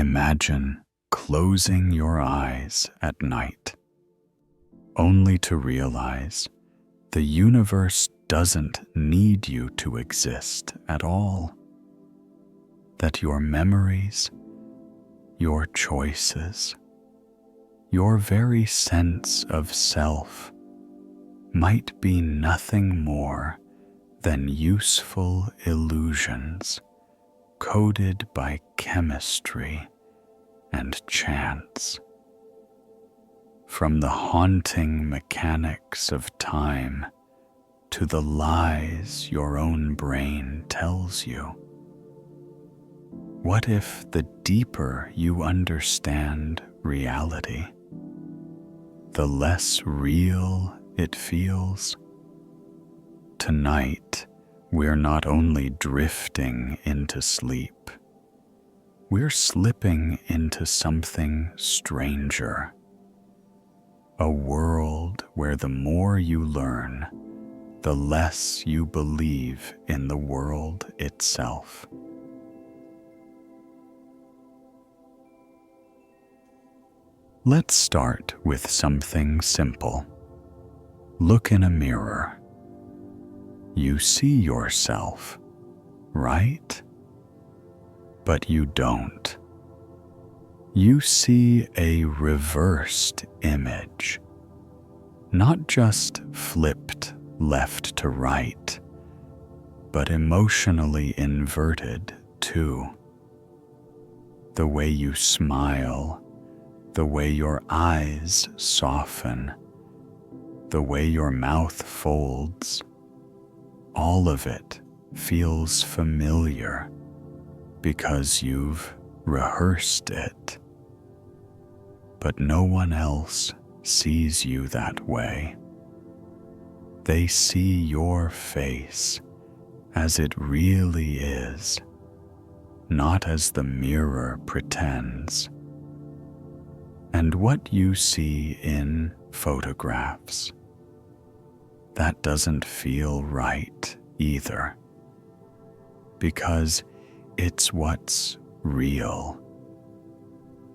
Imagine closing your eyes at night, only to realize the universe doesn't need you to exist at all. That your memories, your choices, your very sense of self might be nothing more than useful illusions coded by chemistry and chance. From the haunting mechanics of time to the lies your own brain tells you. What if the deeper you understand reality, the less real it feels? Tonight, we're not only drifting into sleep, we're slipping into something stranger. A world where the more you learn, the less you believe in the world itself. Let's start with something simple. Look in a mirror. You see yourself, right? But you don't. You see a reversed image, not just flipped left to right, but emotionally inverted too. The way you smile, the way your eyes soften, the way your mouth folds, all of it feels familiar because you've rehearsed it. But no one else sees you that way. They see your face as it really is, not as the mirror pretends. And what you see in photographs, that doesn't feel right either, because it's what's real,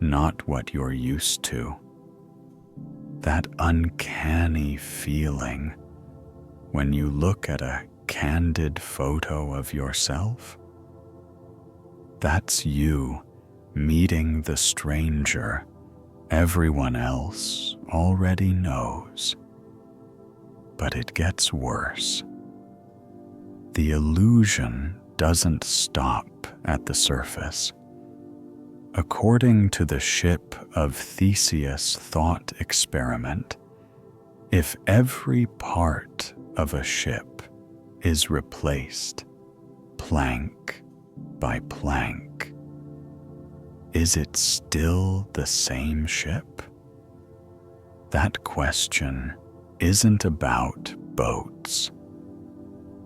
not what you're used to. That uncanny feeling when you look at a candid photo of yourself, that's you meeting the stranger everyone else already knows. But it gets worse. The illusion doesn't stop at the surface. According to the ship of Theseus thought experiment, if every part of a ship is replaced plank by plank, is it still the same ship? That question isn't about boats.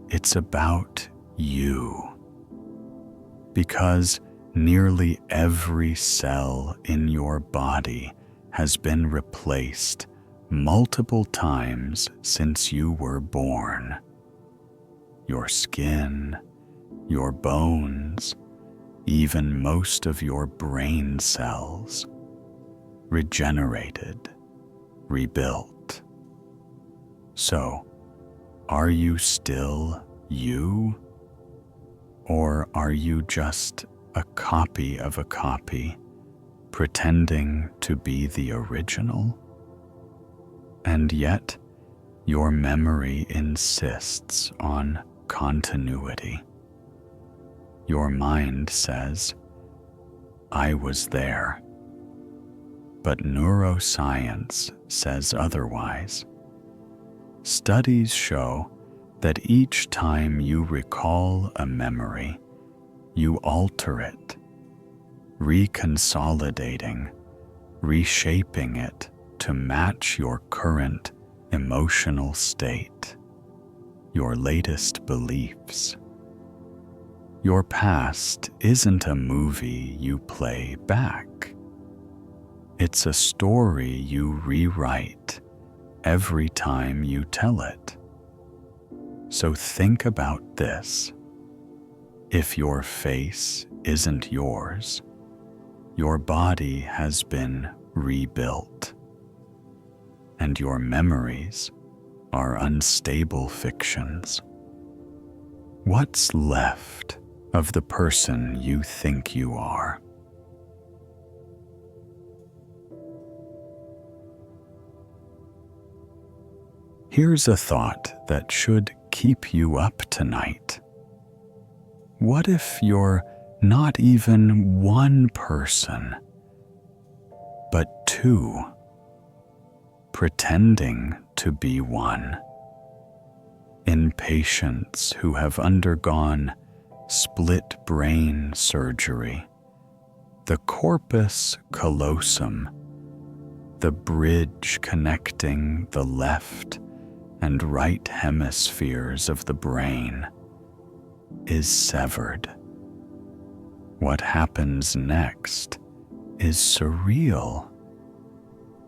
It's about you. Because nearly every cell in your body has been replaced multiple times since you were born. Your skin, your bones, even most of your brain cells, regenerated, rebuilt. So, are you still you? Or are you just a copy of a copy, pretending to be the original? And yet, your memory insists on continuity. Your mind says, I was there. But neuroscience says otherwise. Studies show that each time you recall a memory, you alter it, reconsolidating, reshaping it to match your current emotional state, your latest beliefs. Your past isn't a movie you play back. It's a story you rewrite every time you tell it. So think about this. If your face isn't yours, your body has been rebuilt, and your memories are unstable fictions. What's left of the person you think you are? Here's a thought that should keep you up tonight. What if you're not even one person, but two, pretending to be one? In patients who have undergone split brain surgery, the corpus callosum, the bridge connecting the left and right hemispheres of the brain, is severed. What happens next is surreal.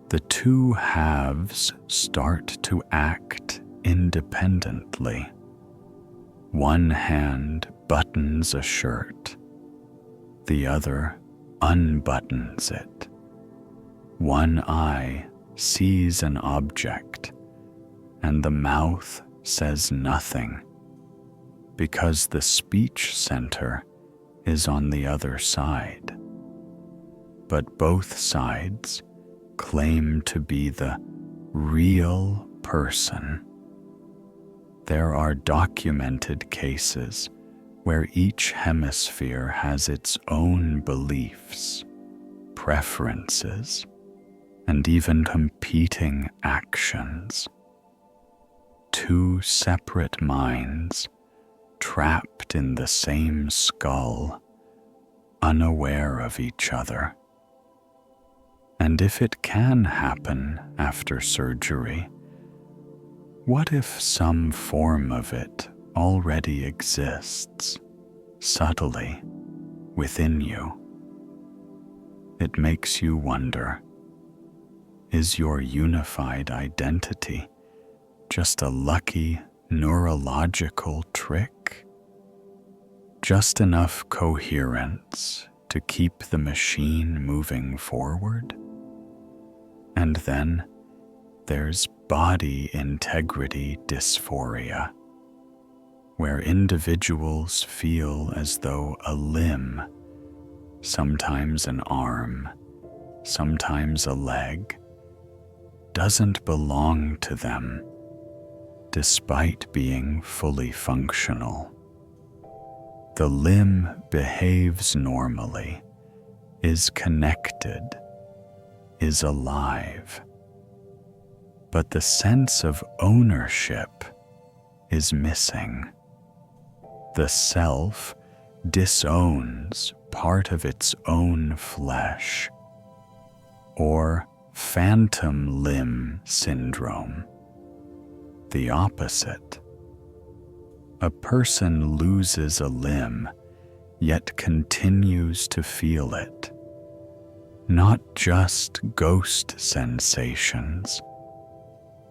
The two halves start to act independently. One hand buttons a shirt, the other unbuttons it. One eye sees an object, and the mouth says nothing, because the speech center is on the other side. But both sides claim to be the real person. There are documented cases where each hemisphere has its own beliefs, preferences, and even competing actions. Two separate minds trapped in the same skull, unaware of each other. And if it can happen after surgery, what if some form of it already exists, subtly, within you? It makes you wonder, is your unified identity just a lucky neurological trick? Just enough coherence to keep the machine moving forward? And then there's body integrity dysphoria, where individuals feel as though a limb, sometimes an arm, sometimes a leg, doesn't belong to them, despite being fully functional. The limb behaves normally, is connected, is alive, but the sense of ownership is missing. The self disowns part of its own flesh, or phantom limb syndrome, the opposite. A person loses a limb, yet continues to feel it. Not just ghost sensations,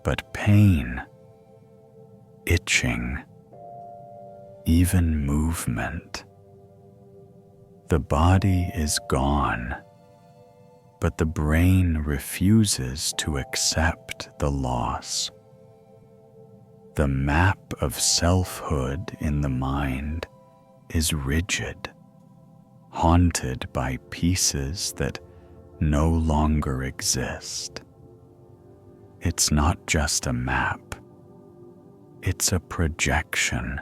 but pain, itching, even movement. The body is gone, but the brain refuses to accept the loss. The map of selfhood in the mind is rigid, haunted by pieces that no longer exist. It's not just a map, it's a projection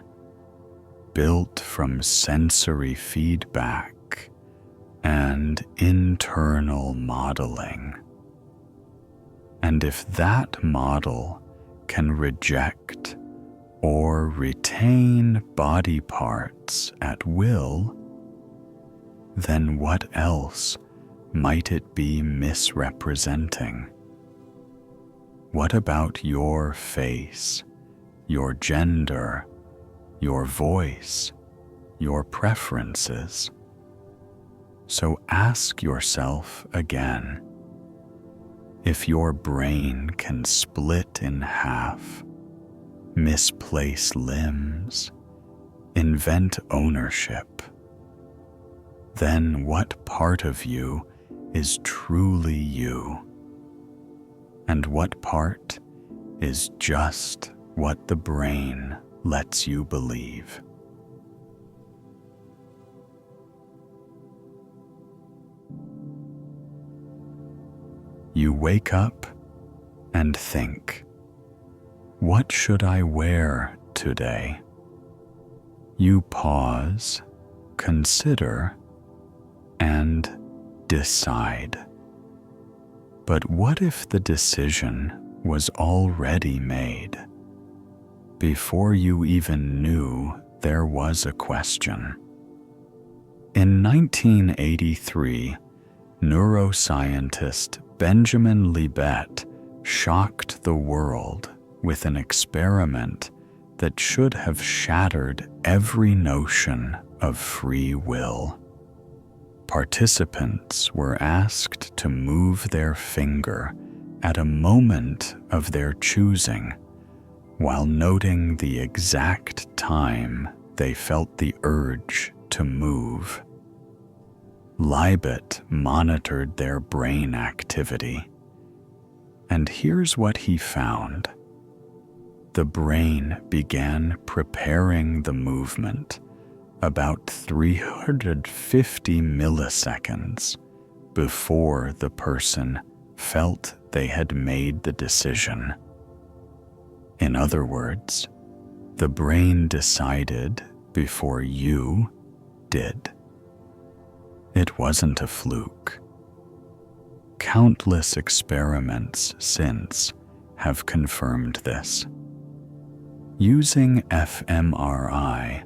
built from sensory feedback and internal modeling. And if that model can reject or retain body parts at will, then what else might it be misrepresenting? What about your face, your gender, your voice, your preferences? So ask yourself again, if your brain can split in half, misplace limbs, invent ownership, then what part of you is truly you? And what part is just what the brain lets you believe? You wake up and think, what should I wear today? You pause, consider, and decide. But what if the decision was already made before you even knew there was a question? In 1983, neuroscientist Benjamin Libet shocked the world with an experiment that should have shattered every notion of free will. Participants were asked to move their finger at a moment of their choosing, while noting the exact time they felt the urge to move. Libet monitored their brain activity, and here's what he found. The brain began preparing the movement about 350 milliseconds before the person felt they had made the decision. In other words, the brain decided before you did. It wasn't a fluke. Countless experiments since have confirmed this. Using fMRI,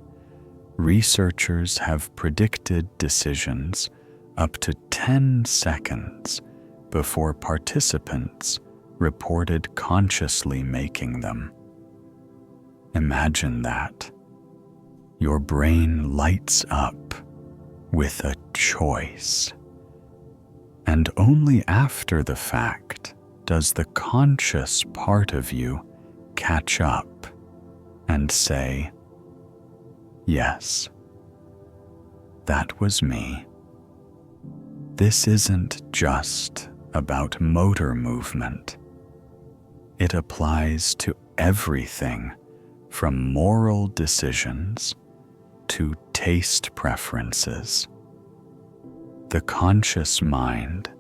researchers have predicted decisions up to 10 seconds before participants reported consciously making them. Imagine that. Your brain lights up with a choice. And only after the fact does the conscious part of you catch up and say, yes, that was me. This isn't just about motor movement. It applies to everything from moral decisions to taste preferences. The conscious mind,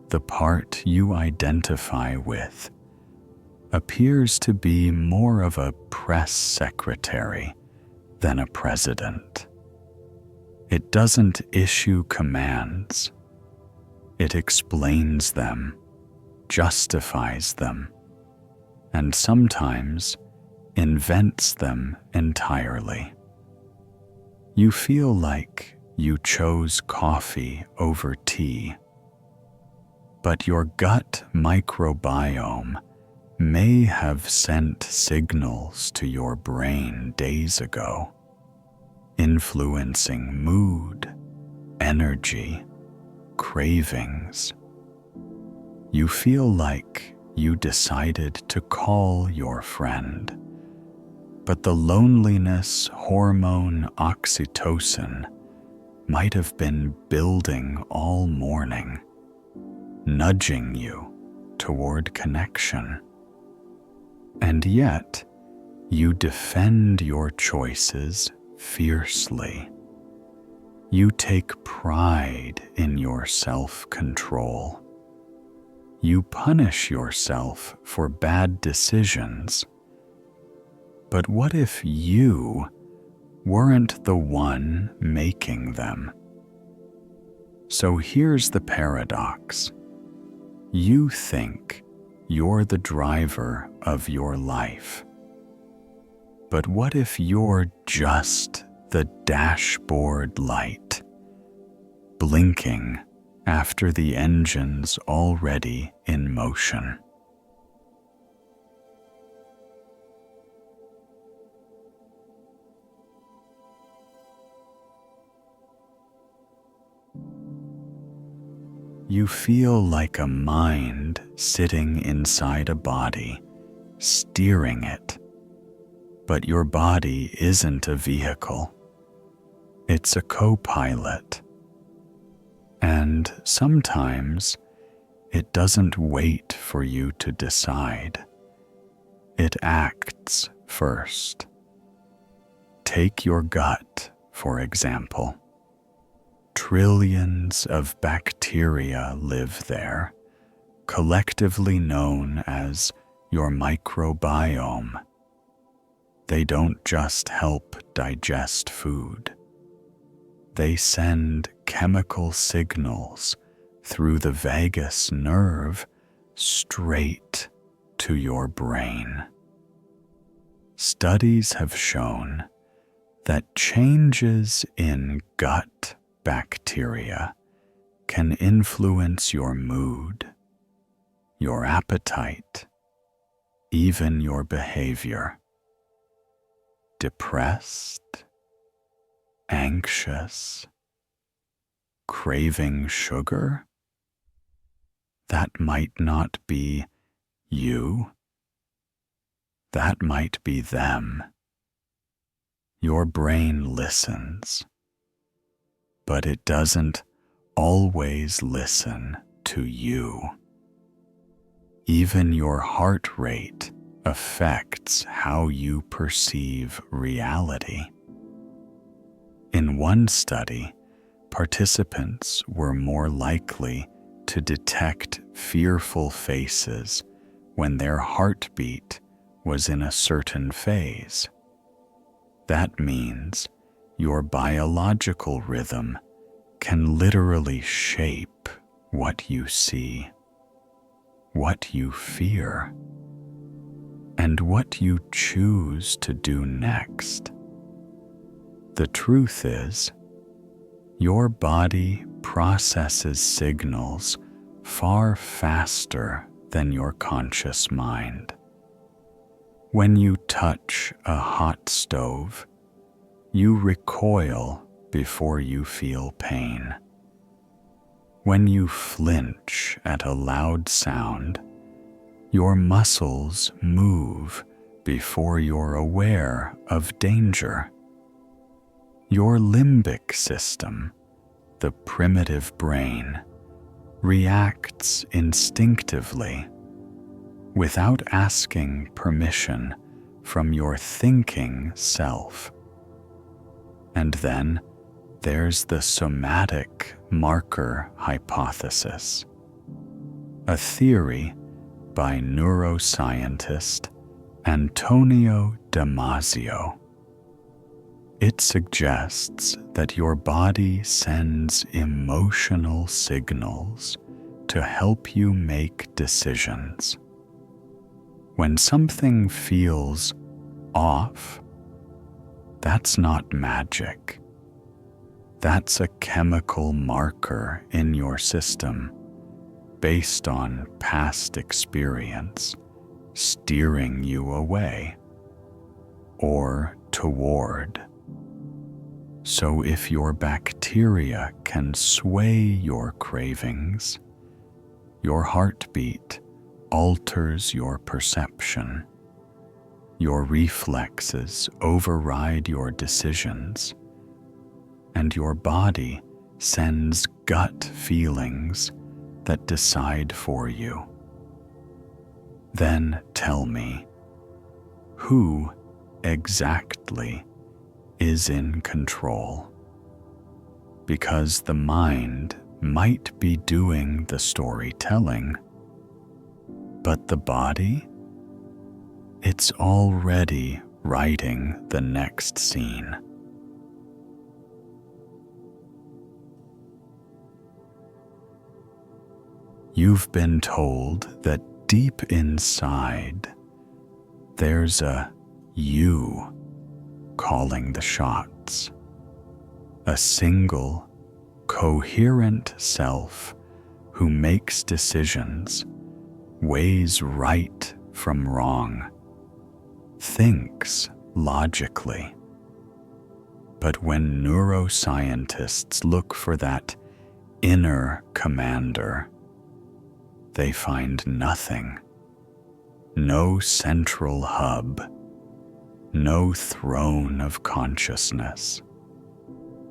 the part you identify with, appears to be more of a press secretary than a president. It doesn't issue commands. It explains them, justifies them, and sometimes invents them entirely. You feel like you chose coffee over tea, but your gut microbiome may have sent signals to your brain days ago, influencing mood, energy, cravings. You feel like you decided to call your friend, but the loneliness hormone oxytocin might have been building all morning, nudging you toward connection. And yet, you defend your choices fiercely. You take pride in your self-control. You punish yourself for bad decisions. But what if you weren't the one making them? So here's the paradox. You think you're the driver of your life. But what if you're just the dashboard light, blinking after the engine's already in motion? You feel like a mind sitting inside a body, steering it. But your body isn't a vehicle. It's a co-pilot, And sometimes it doesn't wait for you to decide. It acts first. Take your gut, for example. Trillions of bacteria live there, collectively known as your microbiome. They don't just help digest food. They send chemical signals through the vagus nerve straight to your brain. Studies have shown that changes in gut bacteria can influence your mood, your appetite, even your behavior. Depressed, anxious, craving sugar? That might not be you. That might be them. Your brain listens, but it doesn't always listen to you. Even your heart rate affects how you perceive reality. In one study, participants were more likely to detect fearful faces when their heartbeat was in a certain phase. That means your biological rhythm can literally shape what you see, what you fear, and what you choose to do next. The truth is, your body processes signals far faster than your conscious mind. When you touch a hot stove, you recoil before you feel pain. When you flinch at a loud sound, your muscles move before you're aware of danger. Your limbic system, the primitive brain, reacts instinctively without asking permission from your thinking self. And then there's the somatic marker hypothesis, a theory by neuroscientist Antonio Damasio. It suggests that your body sends emotional signals to help you make decisions. When something feels off, that's not magic. That's a chemical marker in your system based on past experience, steering you away or toward. So if your bacteria can sway your cravings, your heartbeat alters your perception, your reflexes override your decisions, and your body sends gut feelings that decide for you. Then tell me, who exactly is in control? Because the mind might be doing the storytelling, but the body, it's already writing the next scene. You've been told that deep inside, there's a you calling the shots, a single, coherent self who makes decisions, weighs right from wrong, thinks logically. But when neuroscientists look for that inner commander, they find nothing. No central hub, no throne of consciousness,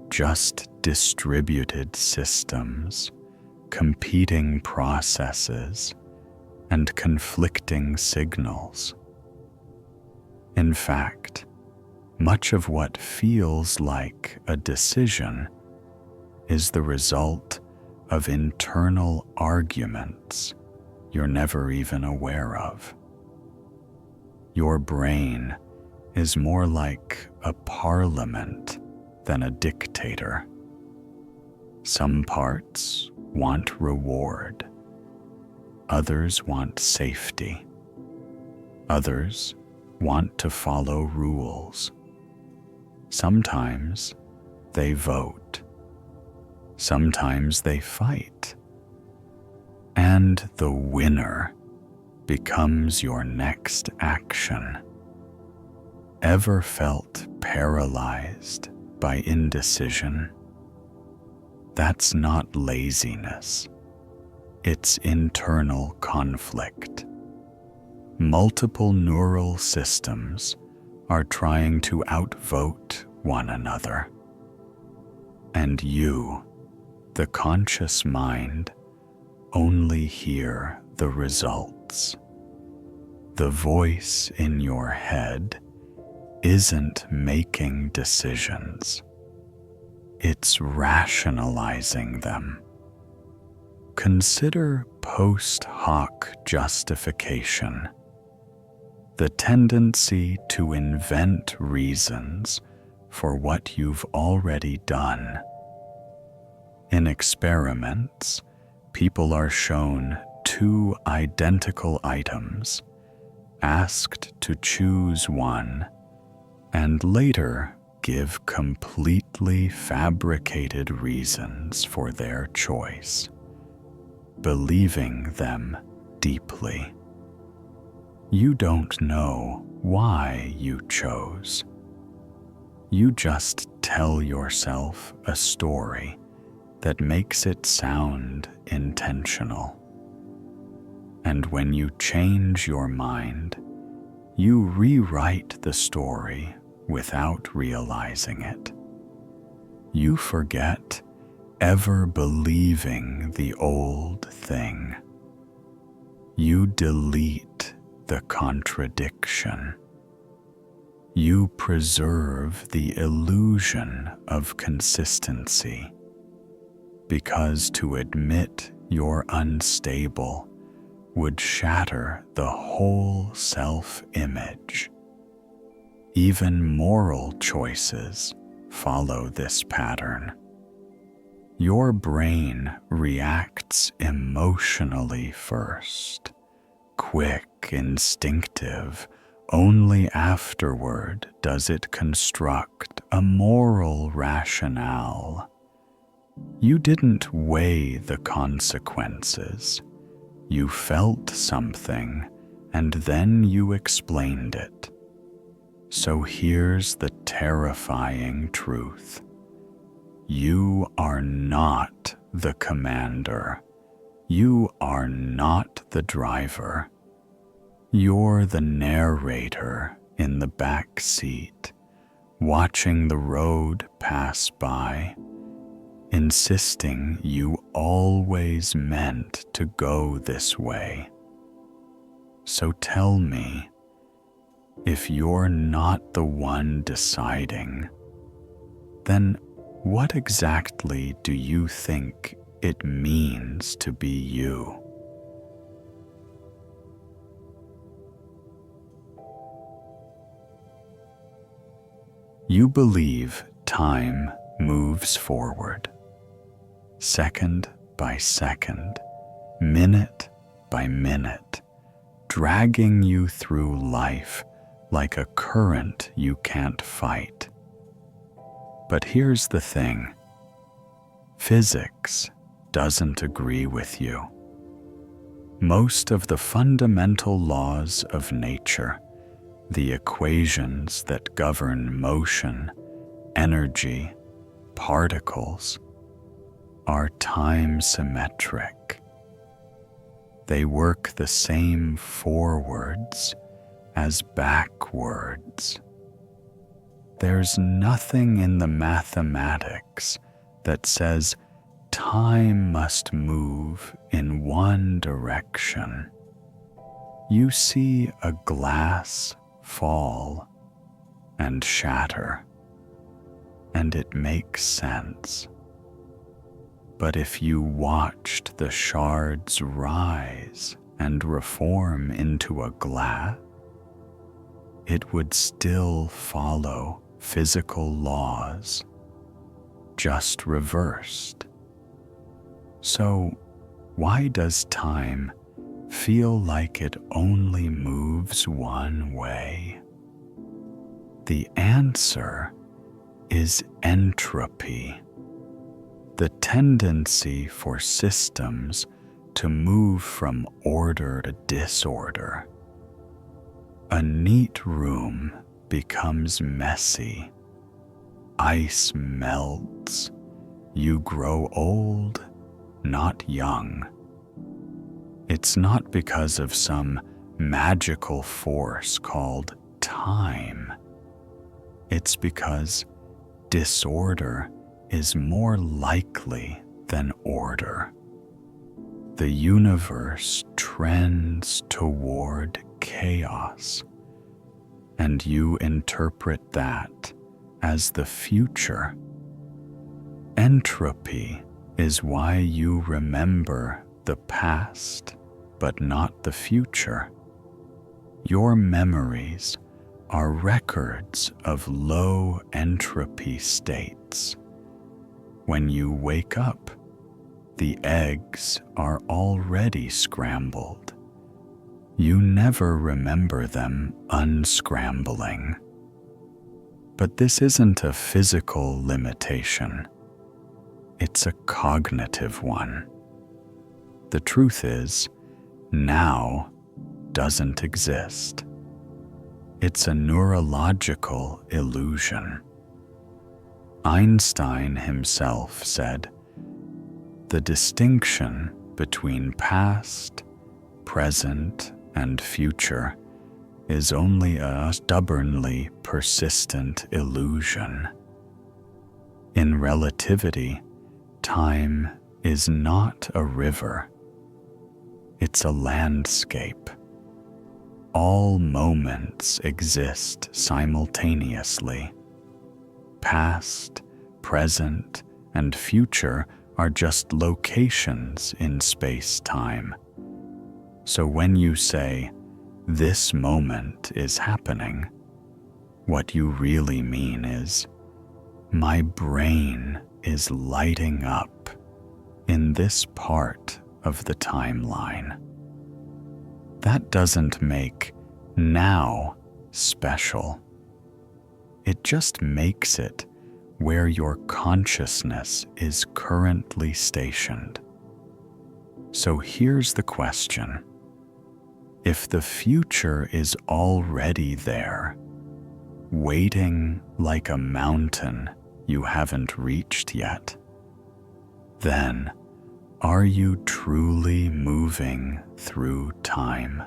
just distributed systems, competing processes, and conflicting signals. In fact, much of what feels like a decision is the result of internal arguments you're never even aware of. Your brain is more like a parliament than a dictator. Some parts want reward. Others want safety. Others want to follow rules. Sometimes they vote. Sometimes they fight. And the winner becomes your next action. Ever felt paralyzed by indecision? That's not laziness. It's internal conflict. Multiple neural systems are trying to outvote one another. And you, the conscious mind, only hear the results. The voice in your head isn't making decisions. It's rationalizing them. Consider post hoc justification, the tendency to invent reasons for what you've already done. In experiments, people are shown two identical items, asked to choose one, and later give completely fabricated reasons for their choice, believing them deeply. You don't know why you chose. You just tell yourself a story that makes it sound intentional. And when you change your mind, you rewrite the story without realizing it. You forget ever believing the old thing. You delete the contradiction. You preserve the illusion of consistency, because to admit you're unstable would shatter the whole self-image. Even moral choices follow this pattern. Your brain reacts emotionally first, quick, instinctive. Only afterward does it construct a moral rationale. You didn't weigh the consequences. You felt something, and then you explained it. So here's the terrifying truth. You are not the commander. You are not the driver. You're the narrator in the back seat, watching the road pass by, insisting you always meant to go this way. So tell me, if you're not the one deciding, then what exactly do you think it means to be you? You believe time moves forward, second by second, minute by minute, dragging you through life like a current you can't fight. But here's the thing. Physics doesn't agree with you. Most of the fundamental laws of nature, the equations that govern motion, energy, particles, are time-symmetric. They work the same forwards as backwards. There's nothing in the mathematics that says time must move in one direction. You see a glass fall and shatter, and it makes sense. But if you watched the shards rise and reform into a glass, it would still follow physical laws, just reversed. So, why does time feel like it only moves one way? The answer is entropy, the tendency for systems to move from order to disorder. A neat room becomes messy. Ice melts. You grow old, not young. It's not because of some magical force called time. It's because disorder is more likely than order. The universe trends toward chaos, and you interpret that as the future. Entropy is why you remember the past, but not the future. Your memories are records of low entropy states. When you wake up, the eggs are already scrambled. You never remember them unscrambling. But this isn't a physical limitation. It's a cognitive one. The truth is, now doesn't exist. It's a neurological illusion. Einstein himself said, "The distinction between past, present, and future is only a stubbornly persistent illusion." In relativity, time is not a river. It's a landscape. All moments exist simultaneously. Past, present, and future are just locations in space-time. So when you say, "This moment is happening," what you really mean is, "My brain is lighting up in this part of the timeline." That doesn't make now special. It just makes it where your consciousness is currently stationed. So here's the question. If the future is already there, waiting like a mountain you haven't reached yet, then are you truly moving through time?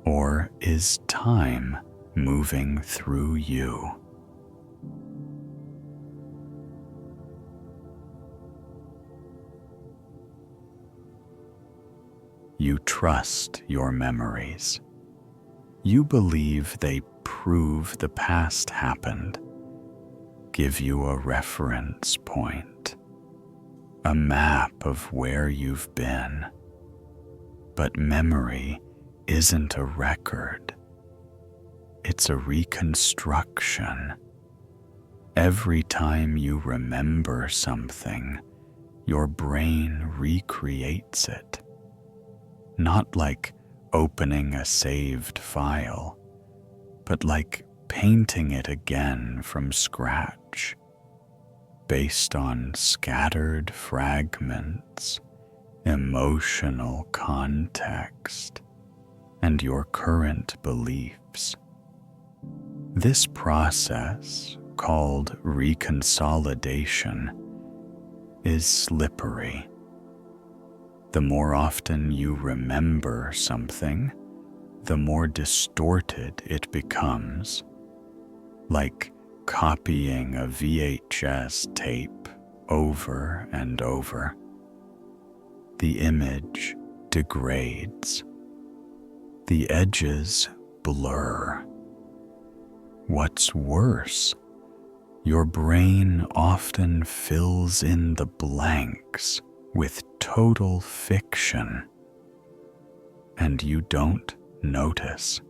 Or is time moving through you? You trust your memories. You believe they prove the past happened, give you a reference point, a map of where you've been. But memory isn't a record. It's a reconstruction. Every time you remember something, your brain recreates it. Not like opening a saved file, but like painting it again from scratch, based on scattered fragments, emotional context, and your current beliefs. This process, called reconsolidation, is slippery. The more often you remember something, the more distorted it becomes, like copying a VHS tape over and over, the image degrades. The edges blur. What's worse, your brain often fills in the blanks with total fiction, and you don't notice.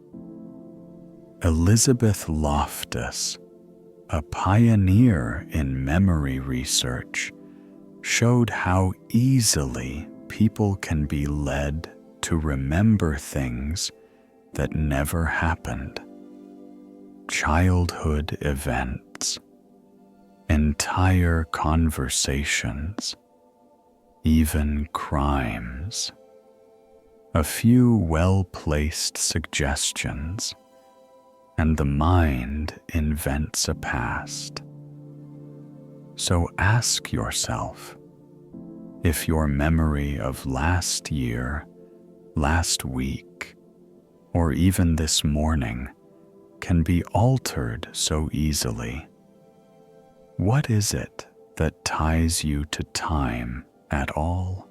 Elizabeth Loftus, a pioneer in memory research, showed how easily people can be led to remember things that never happened. Childhood events, entire conversations, even crimes. A few well-placed suggestions, and the mind invents a past. So ask yourself, if your memory of last year, last week, or even this morning can be altered so easily, what is it that ties you to time at all?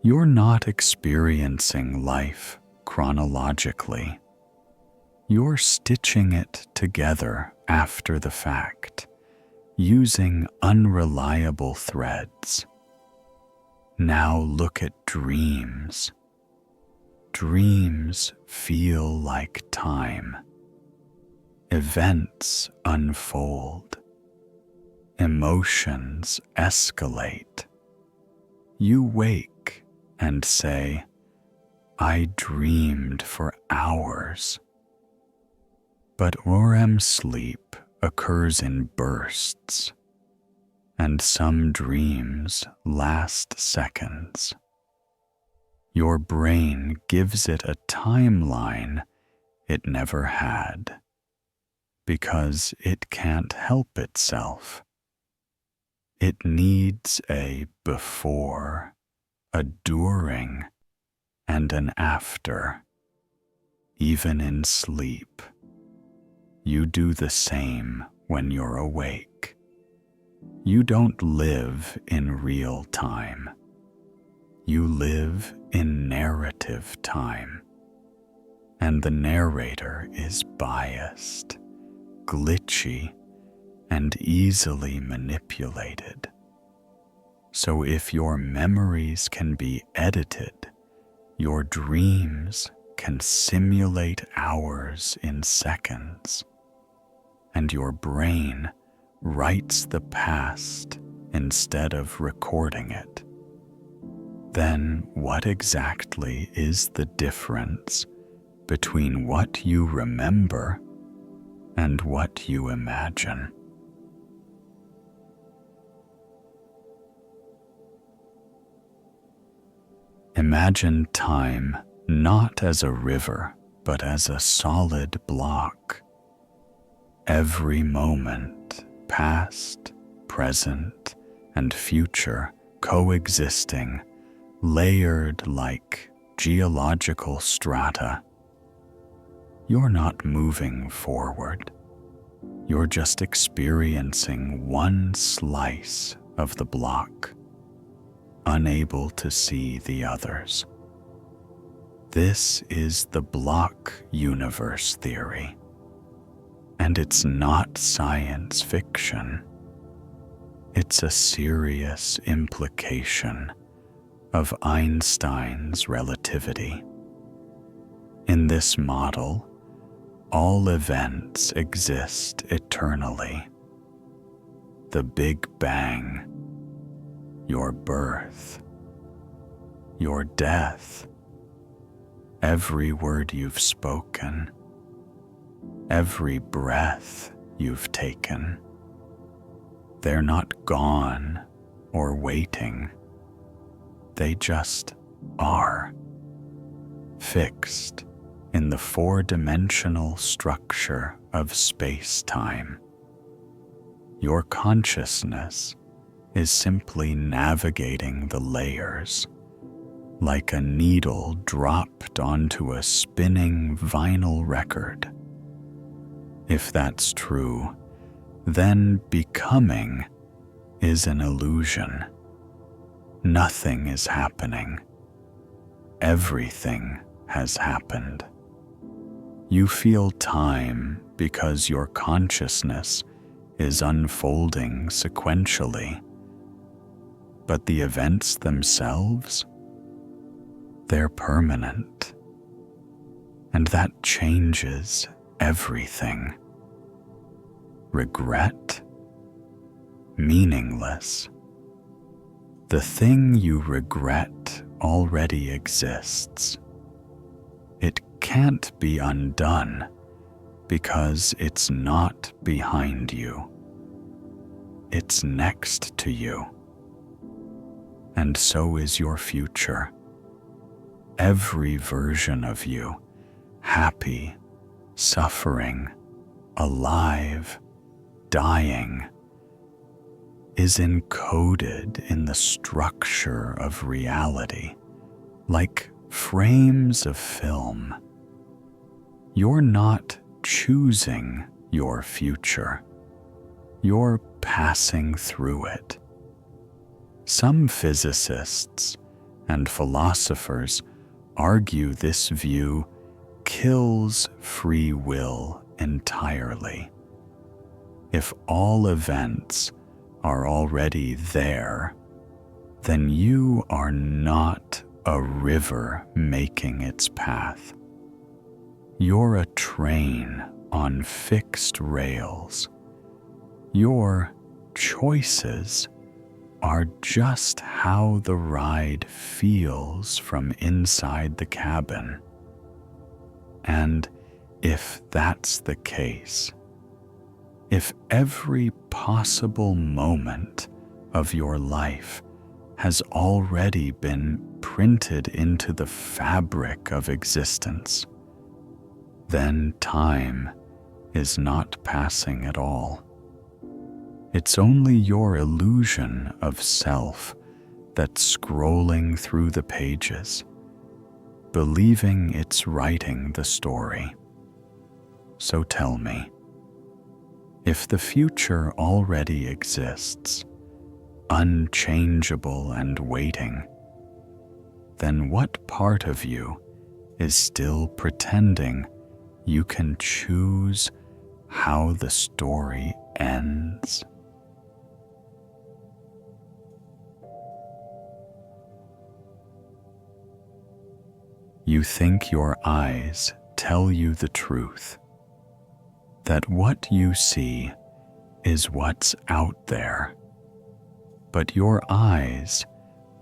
You're not experiencing life chronologically. You're stitching it together after the fact, using unreliable threads. Now look at dreams. Dreams feel like time. Events unfold. Emotions escalate. You wake and say, "I dreamed for hours." But REM sleep occurs in bursts, and some dreams last seconds. Your brain gives it a timeline it never had, because it can't help itself. It needs a before, a during, and an after. Even in sleep, you do the same when you're awake. You don't live in real time. You live in narrative time. And the narrator is biased, glitchy, and easily manipulated. So if your memories can be edited, your dreams can simulate hours in seconds, and your brain writes the past instead of recording it. Then what exactly is the difference between what you remember and what you imagine? Imagine time not as a river, but as a solid block. Every moment, past, present, and future, coexisting, layered like geological strata. You're not moving forward. You're just experiencing one slice of the block, unable to see the others. This is the block universe theory. And it's not science fiction. It's a serious implication of Einstein's relativity. In this model, all events exist eternally. The Big Bang, your birth, your death, every word you've spoken, every breath you've taken. They're not gone or waiting. They just are, fixed in the four-dimensional structure of space-time. Your consciousness is simply navigating the layers, like a needle dropped onto a spinning vinyl record. If that's true, then becoming is an illusion. Nothing is happening. Everything has happened. You feel time because your consciousness is unfolding sequentially. But the events themselves, they're permanent. And that changes everything. Regret? Meaningless. The thing you regret already exists. It can't be undone because it's not behind you. It's next to you. And so is your future. Every version of you, happy, suffering, alive, dying, is encoded in the structure of reality, like frames of film. You're not choosing your future. You're passing through it. Some physicists and philosophers argue this view kills free will entirely. If all events are already there, then you are not a river making its path. You're a train on fixed rails. Your choices are just how the ride feels from inside the cabin. And if that's the case, if every possible moment of your life has already been printed into the fabric of existence, then time is not passing at all. It's only your illusion of self that's scrolling through the pages, believing it's writing the story. So tell me, if the future already exists, unchangeable and waiting, then what part of you is still pretending you can choose how the story ends? You think your eyes tell you the truth, that what you see is what's out there, but your eyes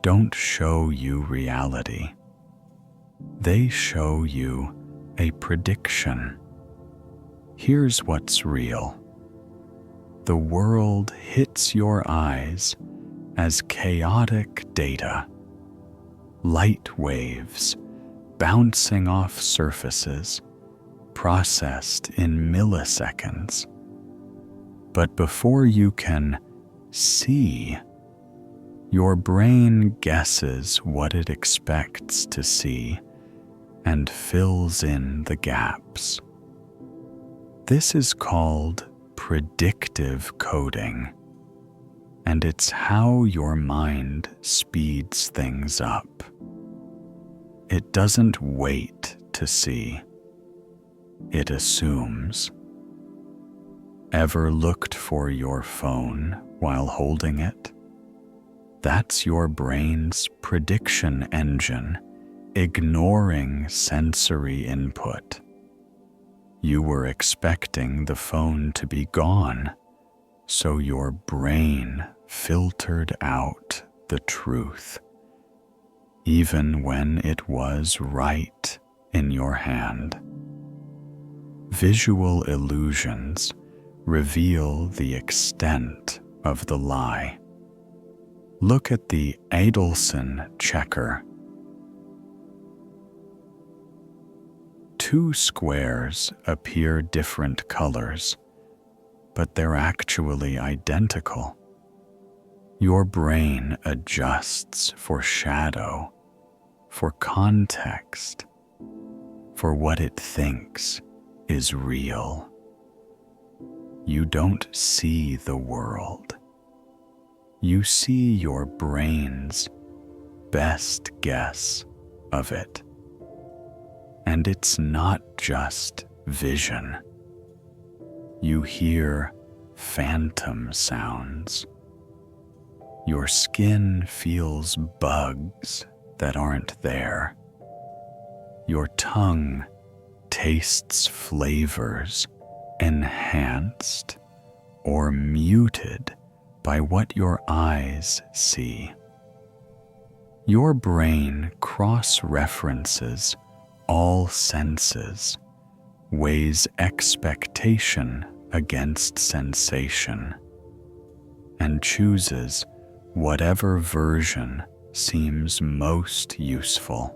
don't show you reality. They show you a prediction. Here's what's real. The world hits your eyes as chaotic data, light waves bouncing off surfaces, processed in milliseconds. But before you can see, your brain guesses what it expects to see and fills in the gaps. This is called predictive coding, and it's how your mind speeds things up. It doesn't wait to see. It assumes. Ever looked for your phone while holding it? That's your brain's prediction engine, ignoring sensory input. You were expecting the phone to be gone, so your brain filtered out the truth, even when it was right in your hand. Visual illusions reveal the extent of the lie. Look at the Adelson checker. Two squares appear different colors, but they're actually identical. Your brain adjusts for shadow, for context, for what it thinks is real. You don't see the world. you see your brain's best guess of it. And it's not just vision. You hear phantom sounds. Your skin feels bugs that aren't there. Your tongue tastes flavors enhanced or muted by what your eyes see. Your brain cross-references all senses, weighs expectation against sensation, and chooses whatever version seems most useful.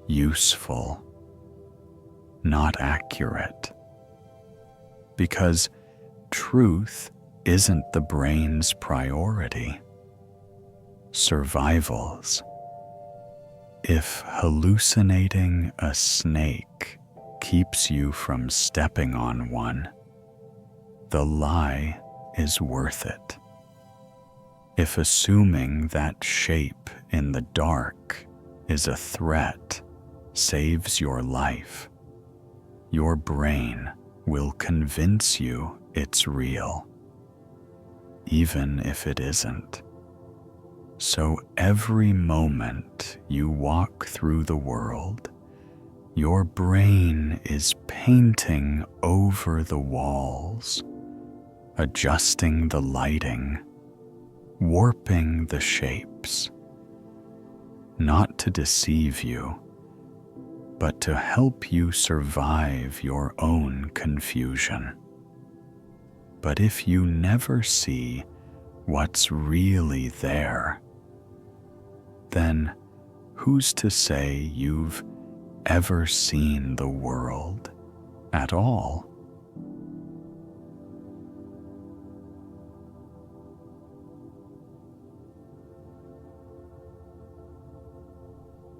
Useful, not accurate. Because truth isn't the brain's priority. Survival's. If hallucinating a snake keeps you from stepping on one, the lie is worth it. If assuming that shape in the dark is a threat saves your life, your brain will convince you it's real, even if it isn't. So every moment you walk through the world, your brain is painting over the walls, adjusting the lighting, warping the shapes, not to deceive you, but to help you survive your own confusion. But if you never see what's really there, then who's to say you've ever seen the world at all?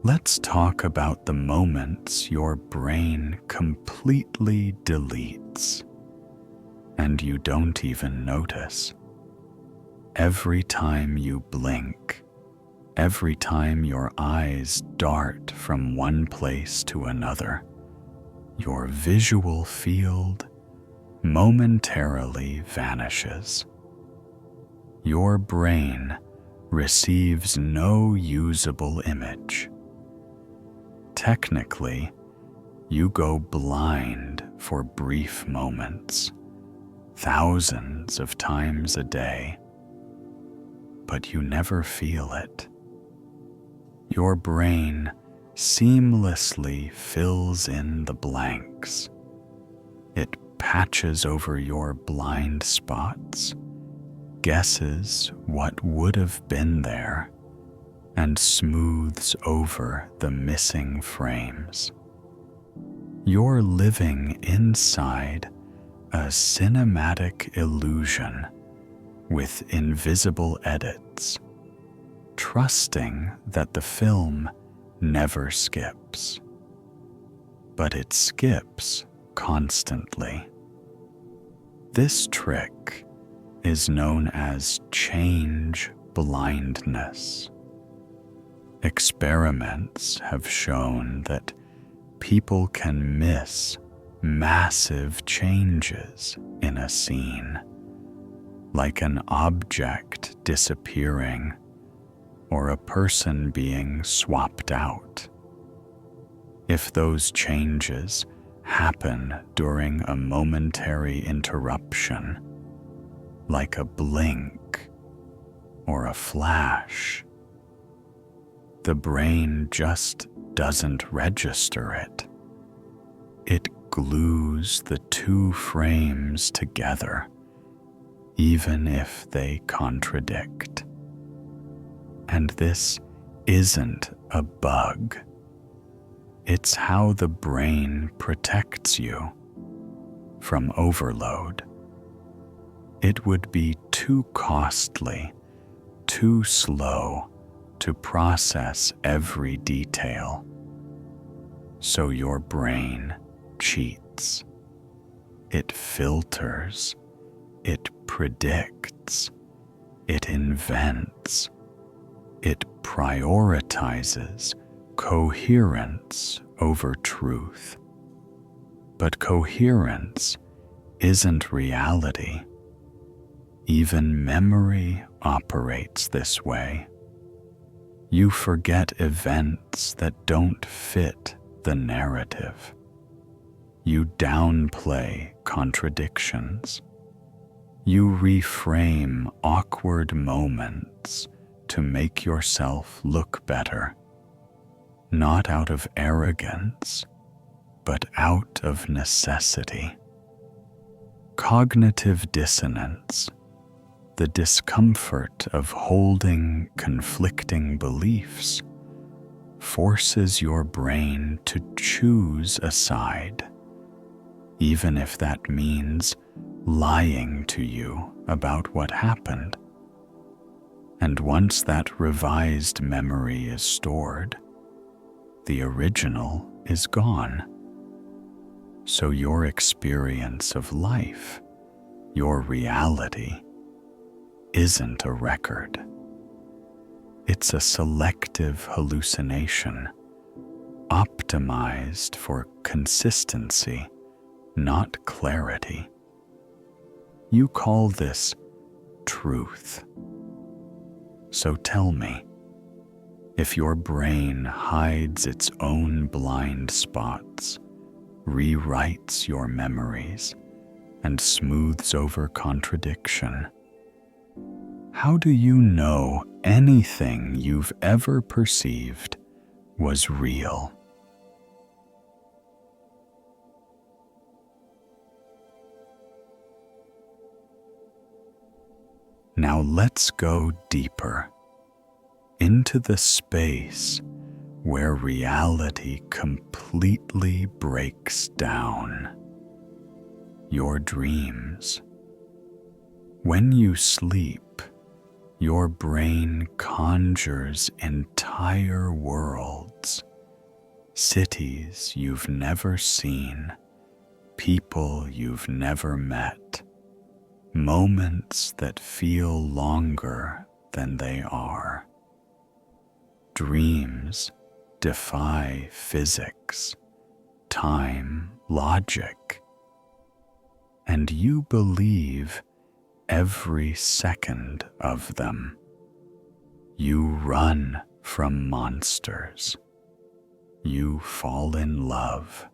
Let's talk about the moments your brain completely deletes and you don't even notice. Every time you blink, every time your eyes dart from one place to another, your visual field momentarily vanishes. Your brain receives no usable image. Technically, you go blind for brief moments, thousands of times a day, but you never feel it. Your brain seamlessly fills in the blanks. It patches over your blind spots, guesses what would have been there, and smooths over the missing frames. You're living inside a cinematic illusion with invisible edits, trusting that the film never skips. But it skips constantly. This trick is known as change blindness. Experiments have shown that people can miss massive changes in a scene, like an object disappearing or a person being swapped out. If those changes happen during a momentary interruption, like a blink or a flash, the brain just doesn't register it. It glues the two frames together, even if they contradict. And this isn't a bug. It's how the brain protects you from overload. It would be too costly, too slow to process every detail. So your brain cheats. It filters. It predicts. It invents. It prioritizes coherence over truth. But coherence isn't reality. Even memory operates this way. You forget events that don't fit the narrative. You downplay contradictions. You reframe awkward moments to make yourself look better, not out of arrogance, but out of necessity. Cognitive dissonance, the discomfort of holding conflicting beliefs, forces your brain to choose a side, even if that means lying to you about what happened. And once that revised memory is stored, the original is gone. So your experience of life, your reality, isn't a record. It's a selective hallucination, optimized for consistency, not clarity. You call this truth. So tell me, if your brain hides its own blind spots, rewrites your memories, and smooths over contradiction, how do you know anything you've ever perceived was real? Now let's go deeper into the space where reality completely breaks down. Your dreams. When you sleep, your brain conjures entire worlds, cities you've never seen, people you've never met, moments that feel longer than they are. Dreams defy physics, time, logic, and you believe every second of them. You run from monsters. You fall in love.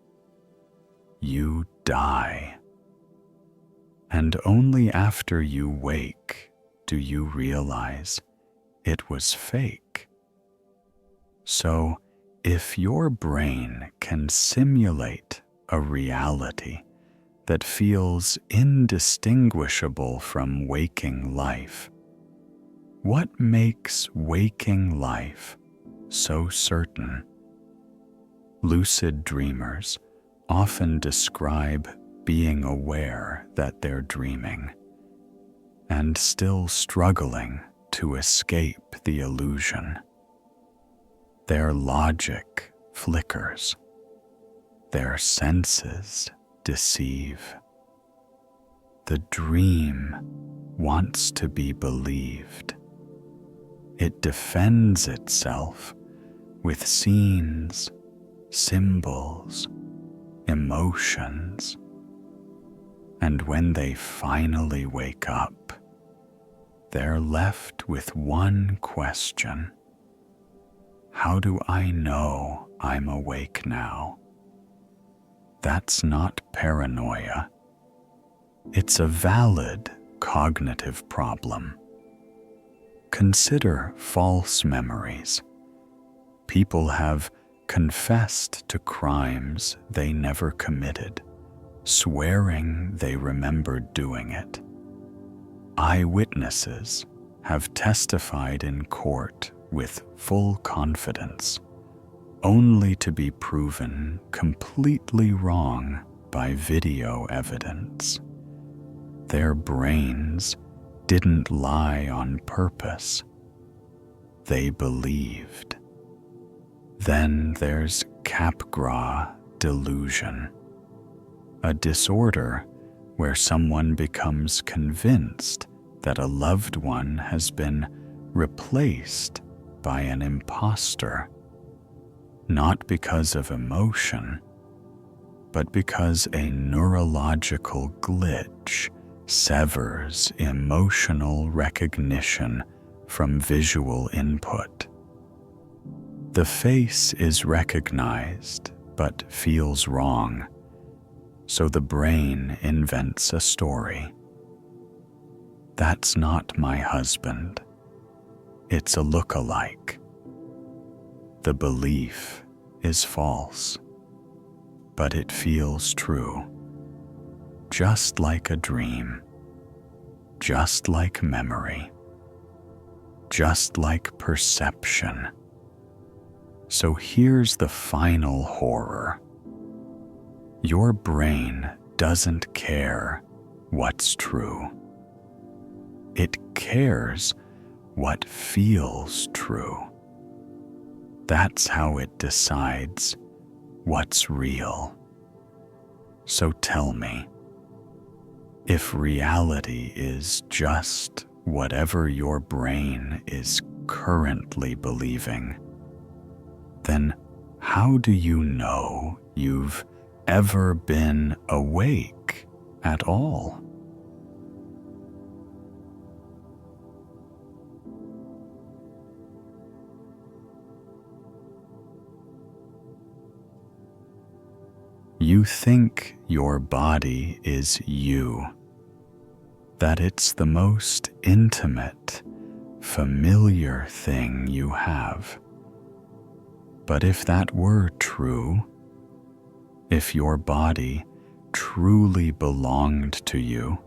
You die. And only after you wake do you realize it was fake. So, if your brain can simulate a reality that feels indistinguishable from waking life, what makes waking life so certain? Lucid dreamers often describe being aware that they're dreaming and still struggling to escape the illusion. Their logic flickers. Their senses deceive. The dream wants to be believed. It defends itself with scenes, symbols, emotions. And when they finally wake up, they're left with one question. How do I know I'm awake now? That's not paranoia. It's a valid cognitive problem. Consider false memories. People have confessed to crimes they never committed, swearing they remembered doing it. Eyewitnesses have testified in court with full confidence, only to be proven completely wrong by video evidence. Their brains didn't lie on purpose. They believed. Then there's Capgras delusion, a disorder where someone becomes convinced that a loved one has been replaced by an imposter, not because of emotion, but because a neurological glitch severs emotional recognition from visual input. The face is recognized but feels wrong, so the brain invents a story. That's not my husband. It's a look-alike. The belief is false, but it feels true, just like a dream, just like memory, just like perception. So here's the final horror. Your brain doesn't care what's true. It cares what feels true. That's how it decides what's real. So tell me, if reality is just whatever your brain is currently believing, then how do you know you've ever been awake at all? You think your body is you, that it's the most intimate, familiar thing you have. But if that were true, if your body truly belonged to you,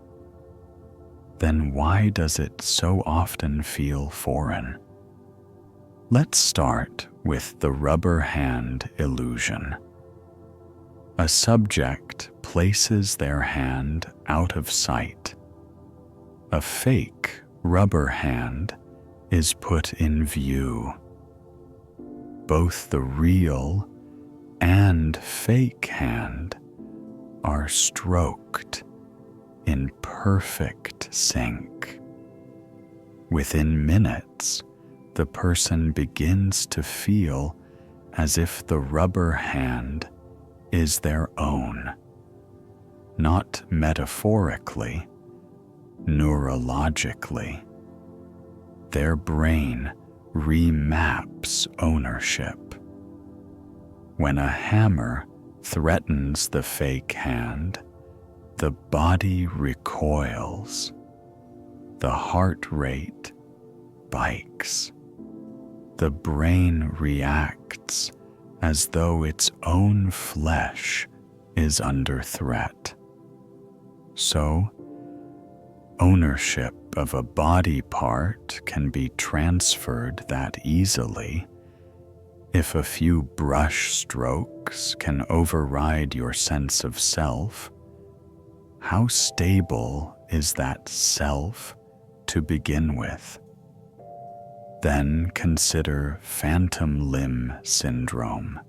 then why does it so often feel foreign? Let's start with the rubber hand illusion. A subject places their hand out of sight. A fake rubber hand is put in view. Both the real and fake hand are stroked in perfect sync. Within minutes, the person begins to feel as if the rubber hand is their own, not metaphorically, neurologically. Their brain remaps ownership. When a hammer threatens the fake hand, the body recoils. The heart rate spikes. The brain reacts as though its own flesh is under threat. So, ownership of a body part can be transferred that easily if a few brush strokes can override your sense of self. How stable is that self to begin with? Then consider phantom limb syndrome.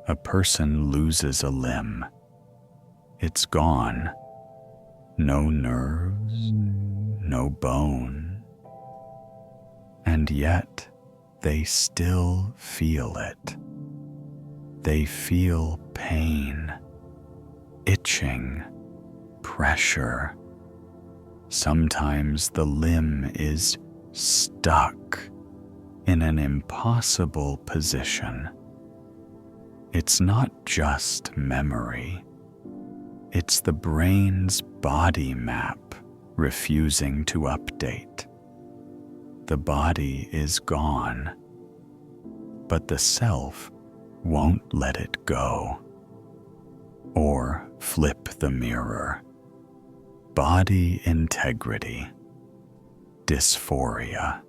A person loses a limb. It's gone. No nerves, no bone. And yet, they still feel it. They feel pain, itching, pressure. Sometimes the limb is stuck in an impossible position. It's not just memory. It's the brain's body map refusing to update. The body is gone, but the self won't let it go. Or flip the mirror. Body integrity, dysphoria.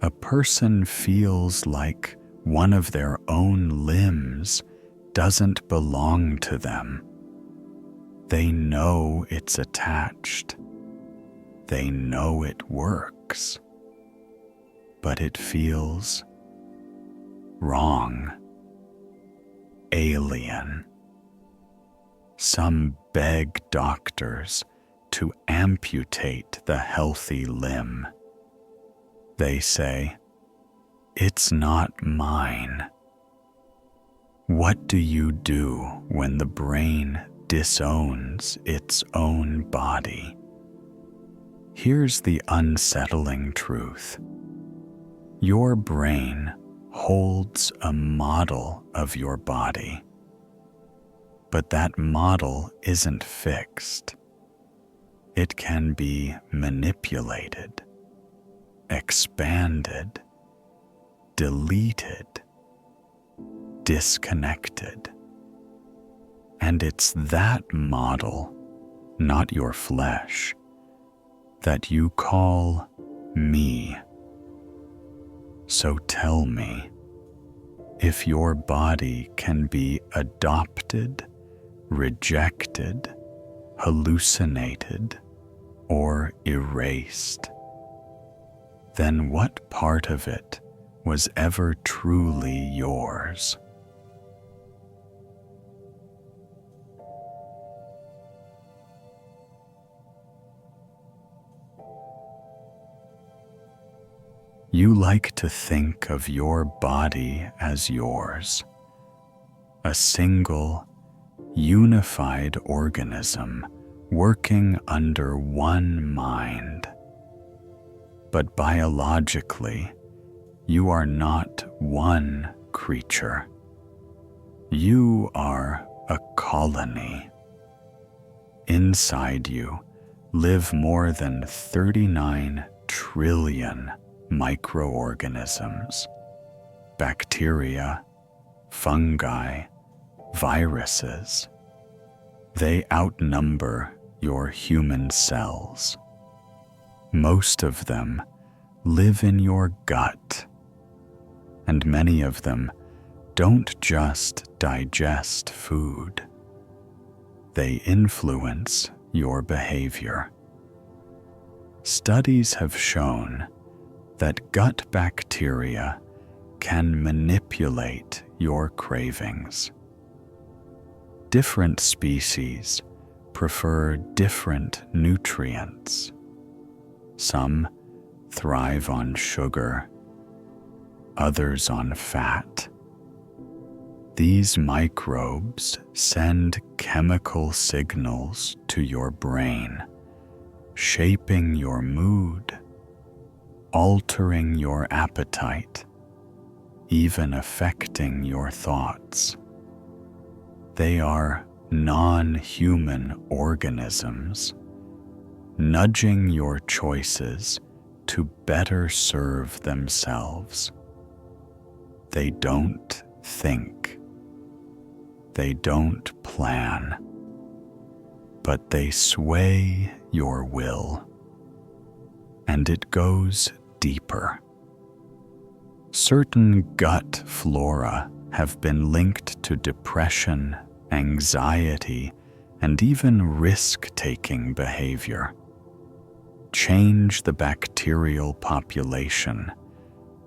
A person feels like one of their own limbs doesn't belong to them. They know it's attached. They know it works. But it feels wrong, alien. Some beg doctors to amputate the healthy limb. They say, "It's not mine." What do you do when the brain disowns its own body? Here's the unsettling truth. Your brain holds a model of your body, but that model isn't fixed. It can be manipulated, expanded, deleted, disconnected. And it's that model, not your flesh, that you call me. So tell me, if your body can be adopted, rejected, hallucinated, or erased, then what part of it was ever truly yours? You like to think of your body as yours, a single, unified organism working under one mind. But biologically, you are not one creature. You are a colony. Inside you live more than 39 trillion microorganisms, bacteria, fungi, viruses. They outnumber your human cells. Most of them live in your gut, and many of them don't just digest food. They influence your behavior. Studies have shown that gut bacteria can manipulate your cravings. Different species prefer different nutrients. Some thrive on sugar, others on fat. These microbes send chemical signals to your brain, shaping your mood, altering your appetite, even affecting your thoughts. They are non-human organisms, nudging your choices to better serve themselves. They don't think. They don't plan. But they sway your will. And it goes deeper. Certain gut flora have been linked to depression, anxiety, and even risk-taking behavior. Change the bacterial population,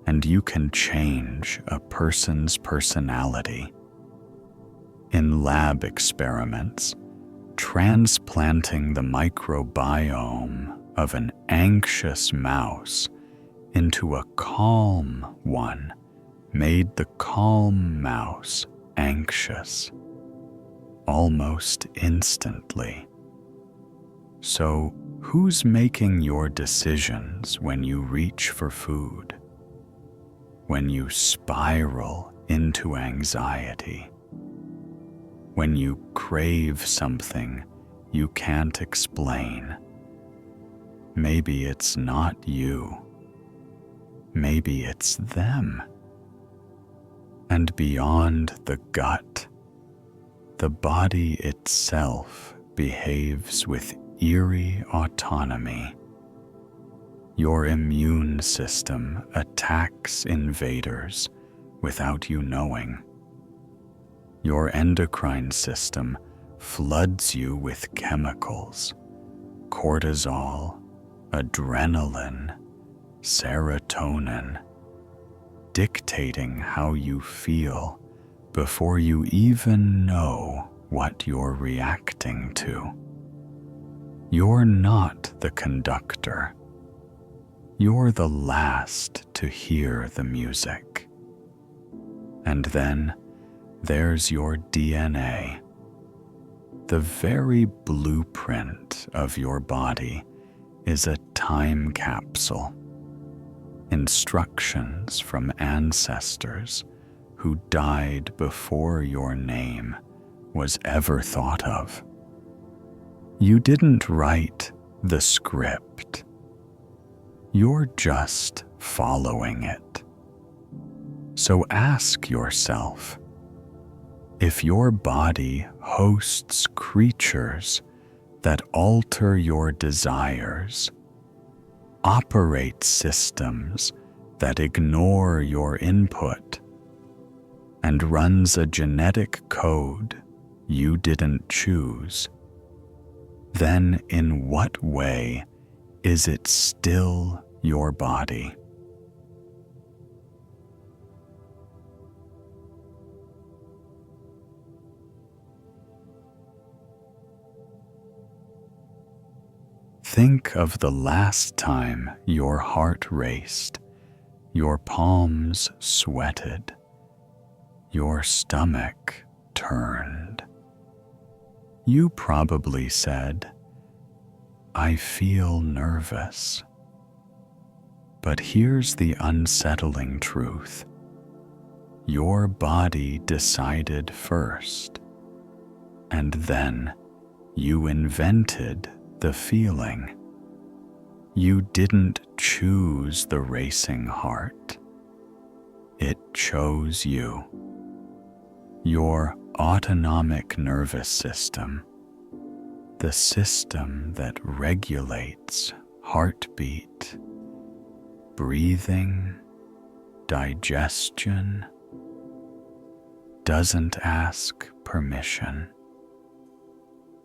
and you can change a person's personality. In lab experiments, transplanting the microbiome of an anxious mouse into a calm one made the calm mouse anxious almost instantly. So, who's making your decisions when you reach for food? When you spiral into anxiety? When you crave something you can't explain? Maybe it's not you. Maybe it's them. And beyond the gut, the body itself behaves with eerie autonomy. Your immune system attacks invaders without you knowing. Your endocrine system floods you with chemicals, cortisol, adrenaline, serotonin, dictating how you feel before you even know what you're reacting to. You're not the conductor. You're the last to hear the music. And then there's your DNA. The very blueprint of your body is a time capsule. Instructions from ancestors who died before your name was ever thought of. You didn't write the script. You're just following it. So ask yourself, if your body hosts creatures that alter your desires, operate systems that ignore your input, and runs a genetic code you didn't choose, then in what way is it still your body? Think of the last time your heart raced, your palms sweated, your stomach turned. You probably said, "I feel nervous." But here's the unsettling truth. Your body decided first, and then you invented the feeling. You didn't choose the racing heart. It chose you. Your autonomic nervous system, the system that regulates heartbeat, breathing, digestion, doesn't ask permission.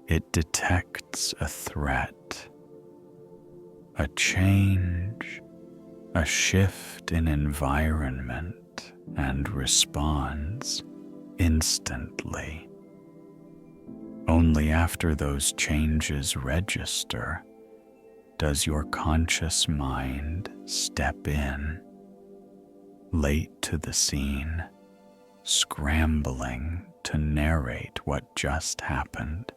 It detects a threat, a change, a shift in environment, and responds instantly. Only after those changes register does your conscious mind step in, late to the scene, scrambling to narrate what just happened.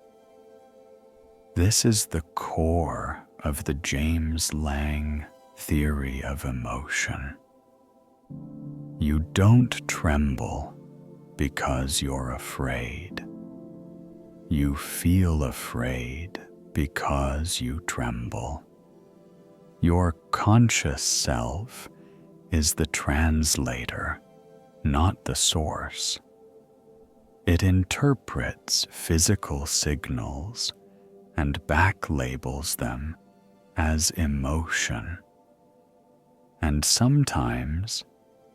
This is the core of the James Lang theory of emotion. You don't tremble because you're afraid. You feel afraid because you tremble. Your conscious self is the translator, not the source. It interprets physical signals and back-labels them as emotion. And sometimes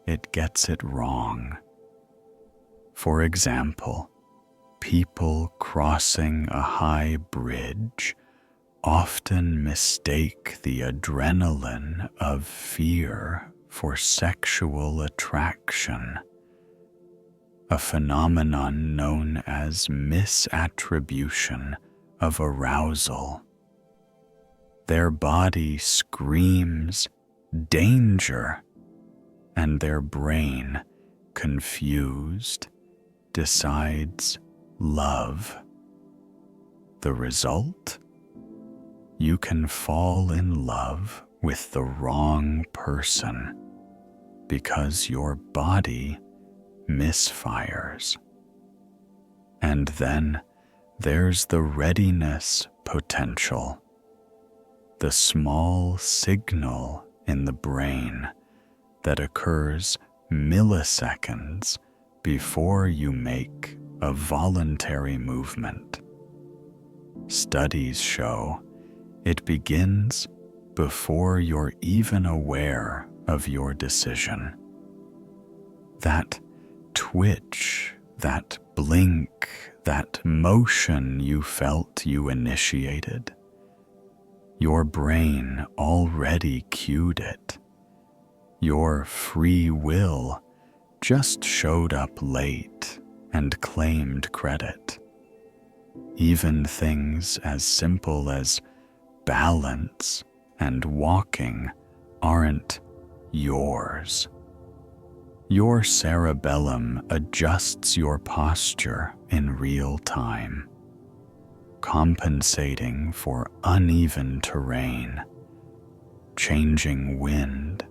it gets it wrong. For example, people crossing a high bridge often mistake the adrenaline of fear for sexual attraction, a phenomenon known as misattribution of arousal. Their body screams danger, and their brain, confused, decides love. The result? You can fall in love with the wrong person because your body misfires. And then there's the readiness potential, the small signal in the brain that occurs milliseconds before you make a voluntary movement. Studies show it begins before you're even aware of your decision. That twitch, that blink, that motion you felt you initiated, your brain already cued it. Your free will just showed up late and claimed credit. Even things as simple as balance and walking aren't yours. Your cerebellum adjusts your posture in real time, compensating for uneven terrain, changing wind,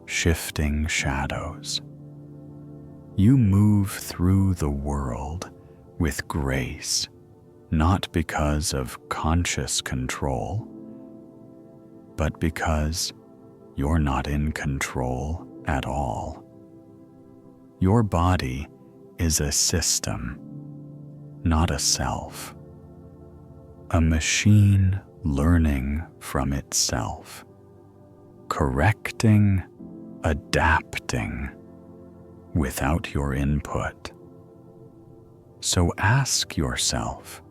shifting shadows. You move through the world with grace, not because of conscious control, but because you're not in control at all. Your body is a system, not a self. A machine learning from itself, correcting, adapting without your input. So ask yourself,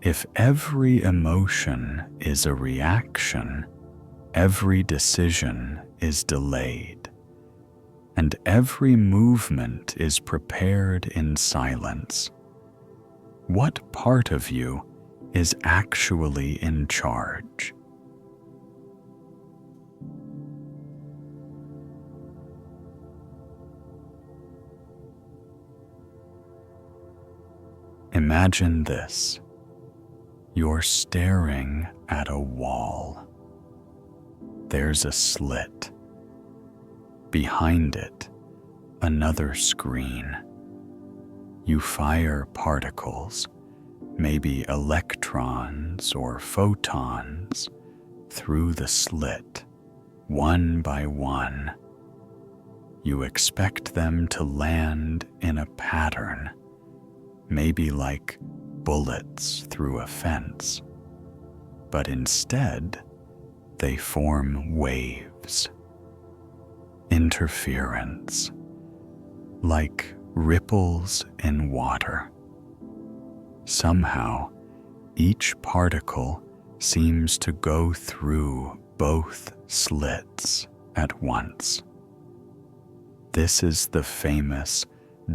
if every emotion is a reaction, every decision is delayed, and every movement is prepared in silence, what part of you is actually in charge? Imagine this. You're staring at a wall. There's a slit. Behind it, another screen. You fire particles, maybe electrons or photons, through the slit, one by one. You expect them to land in a pattern, maybe like bullets through a fence, but instead they form waves. Interference, like ripples in water. Somehow, each particle seems to go through both slits at once. This is the famous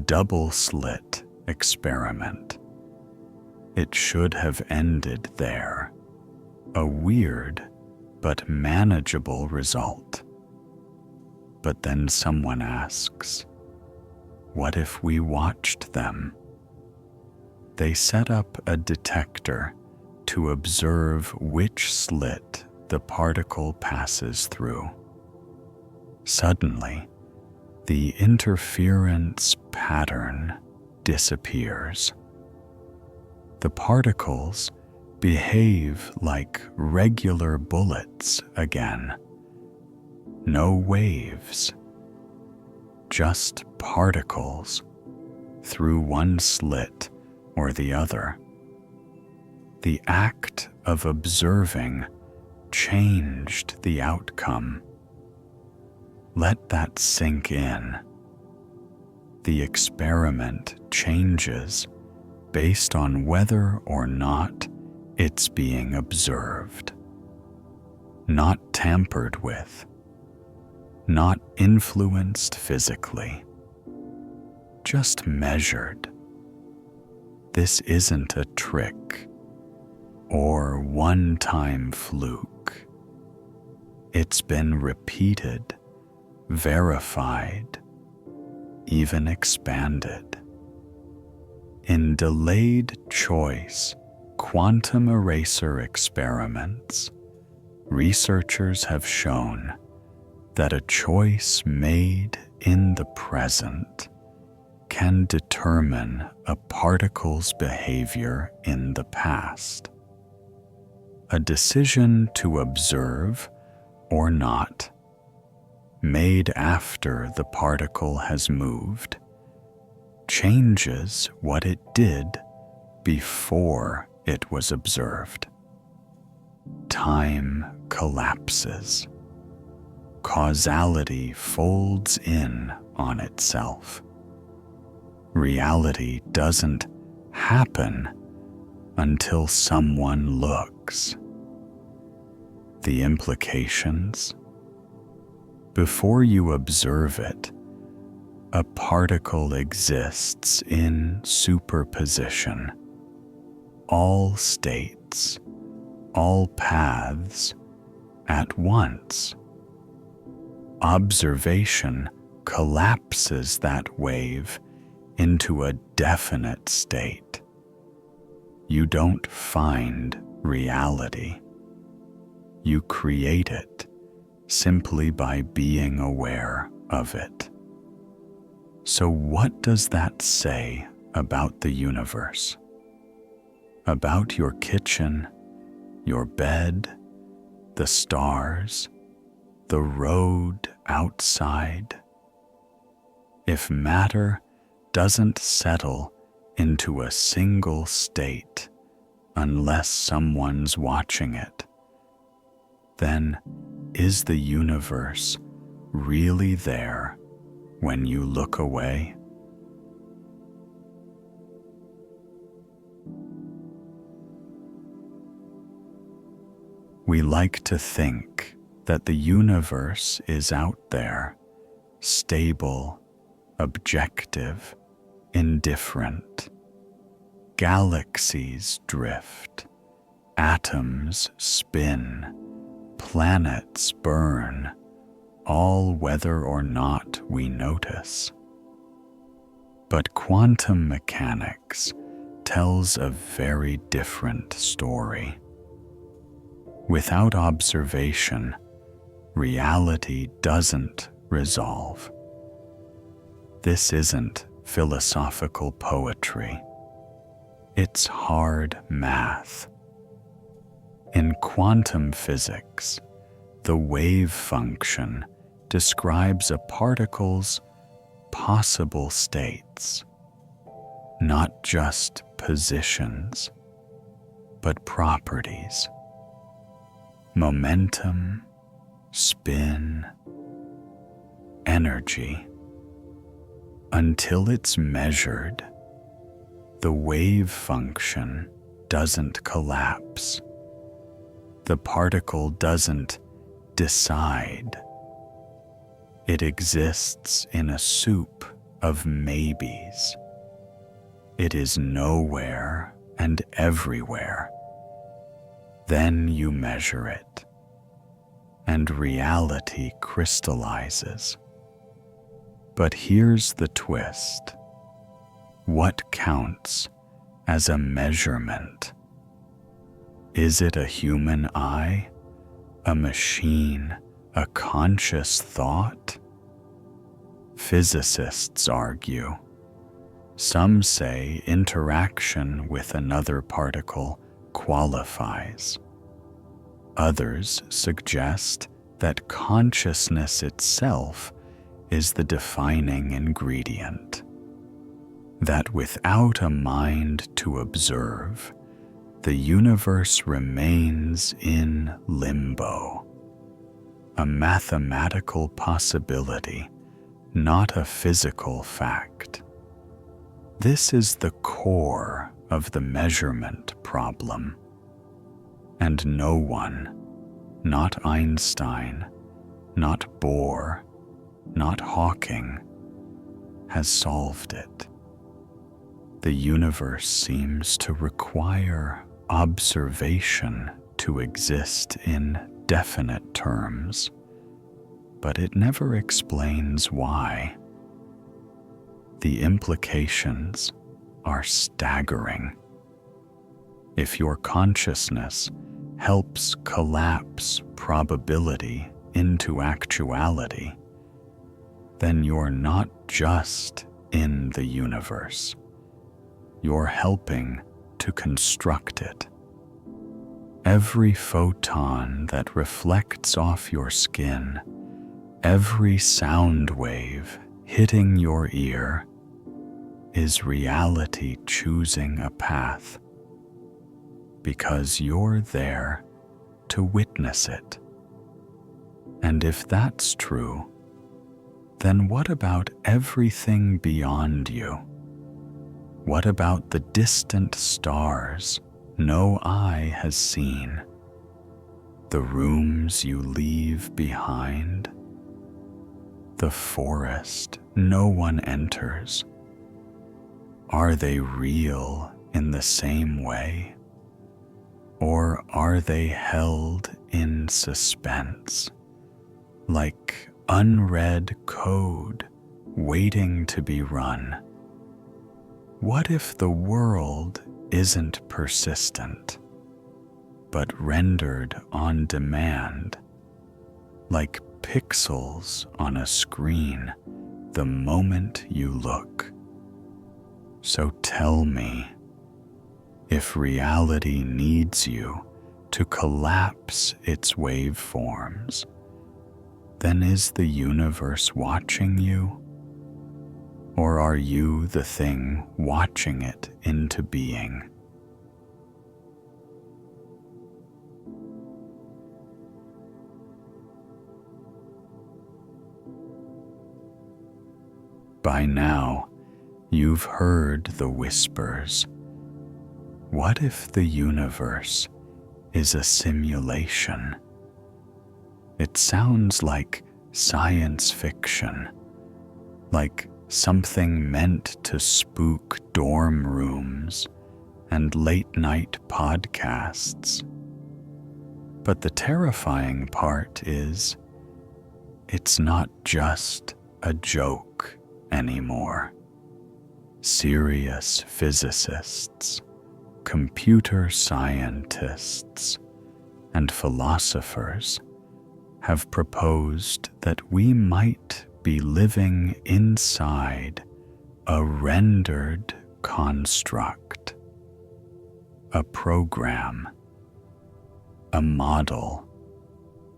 double slit experiment. It should have ended there, a weird but manageable result. But then someone asks, what if we watched them? They set up a detector to observe which slit the particle passes through. Suddenly, the interference pattern disappears. The particles behave like regular bullets again. No waves, just particles through one slit or the other. The act of observing changed the outcome. Let that sink in. The experiment changes based on whether or not it's being observed, not tampered with, not influenced physically, just measured. This isn't a trick or one-time fluke. It's been repeated, verified, even expanded. In delayed choice quantum eraser experiments, researchers have shown that a choice made in the present can determine a particle's behavior in the past. A decision to observe or not, made after the particle has moved, changes what it did before it was observed. Time collapses. Causality folds in on itself. Reality doesn't happen until someone looks. The implications? Before you observe it, a particle exists in superposition. All states, all paths at once. Observation collapses that wave into a definite state. You don't find reality. You create it simply by being aware of it. So what does that say about the universe? About your kitchen, your bed, the stars, the road outside? If matter doesn't settle into a single state unless someone's watching it, then is the universe really there when you look away? We like to think that the universe is out there, stable, objective, indifferent. Galaxies drift, atoms spin, planets burn, all whether or not we notice. But quantum mechanics tells a very different story. Without observation, reality doesn't resolve. This isn't philosophical poetry. It's hard math. In quantum physics, the wave function describes a particle's possible states, not just positions, but properties. Momentum, spin, energy. Until it's measured, the wave function doesn't collapse. The particle doesn't decide. It exists in a soup of maybes. It is nowhere and everywhere. Then you measure it, and reality crystallizes. But here's the twist. What counts as a measurement? Is it a human eye, a machine, a conscious thought? Physicists argue. Some say interaction with another particle qualifies. Others suggest that consciousness itself is the defining ingredient. That without a mind to observe, the universe remains in limbo, a mathematical possibility, not a physical fact. This is the core of the measurement problem, and no one, not Einstein, not Bohr, not Hawking, has solved it. The universe seems to require observation to exist in definite terms, but it never explains why. The implications are staggering. If your consciousness helps collapse probability into actuality, then you're not just in the universe. You're helping to construct it. Every photon that reflects off your skin, every sound wave hitting your ear, is reality choosing a path, because you're there to witness it. And if that's true, then what about everything beyond you? What about the distant stars no eye has seen? The rooms you leave behind? The forest no one enters? Are they real in the same way? or are they held in suspense, like unread code waiting to be run? What if the world isn't persistent, but rendered on demand, like pixels on a screen the moment you look? So tell me, if reality needs you to collapse its waveforms, then is the universe watching you? Or are you the thing watching it into being? By now, you've heard the whispers. What if the universe is a simulation? It sounds like science fiction, like something meant to spook dorm rooms and late-night podcasts. But the terrifying part is, it's not just a joke anymore. Serious physicists, computer scientists, and philosophers have proposed that we might be living inside a rendered construct, a program, a model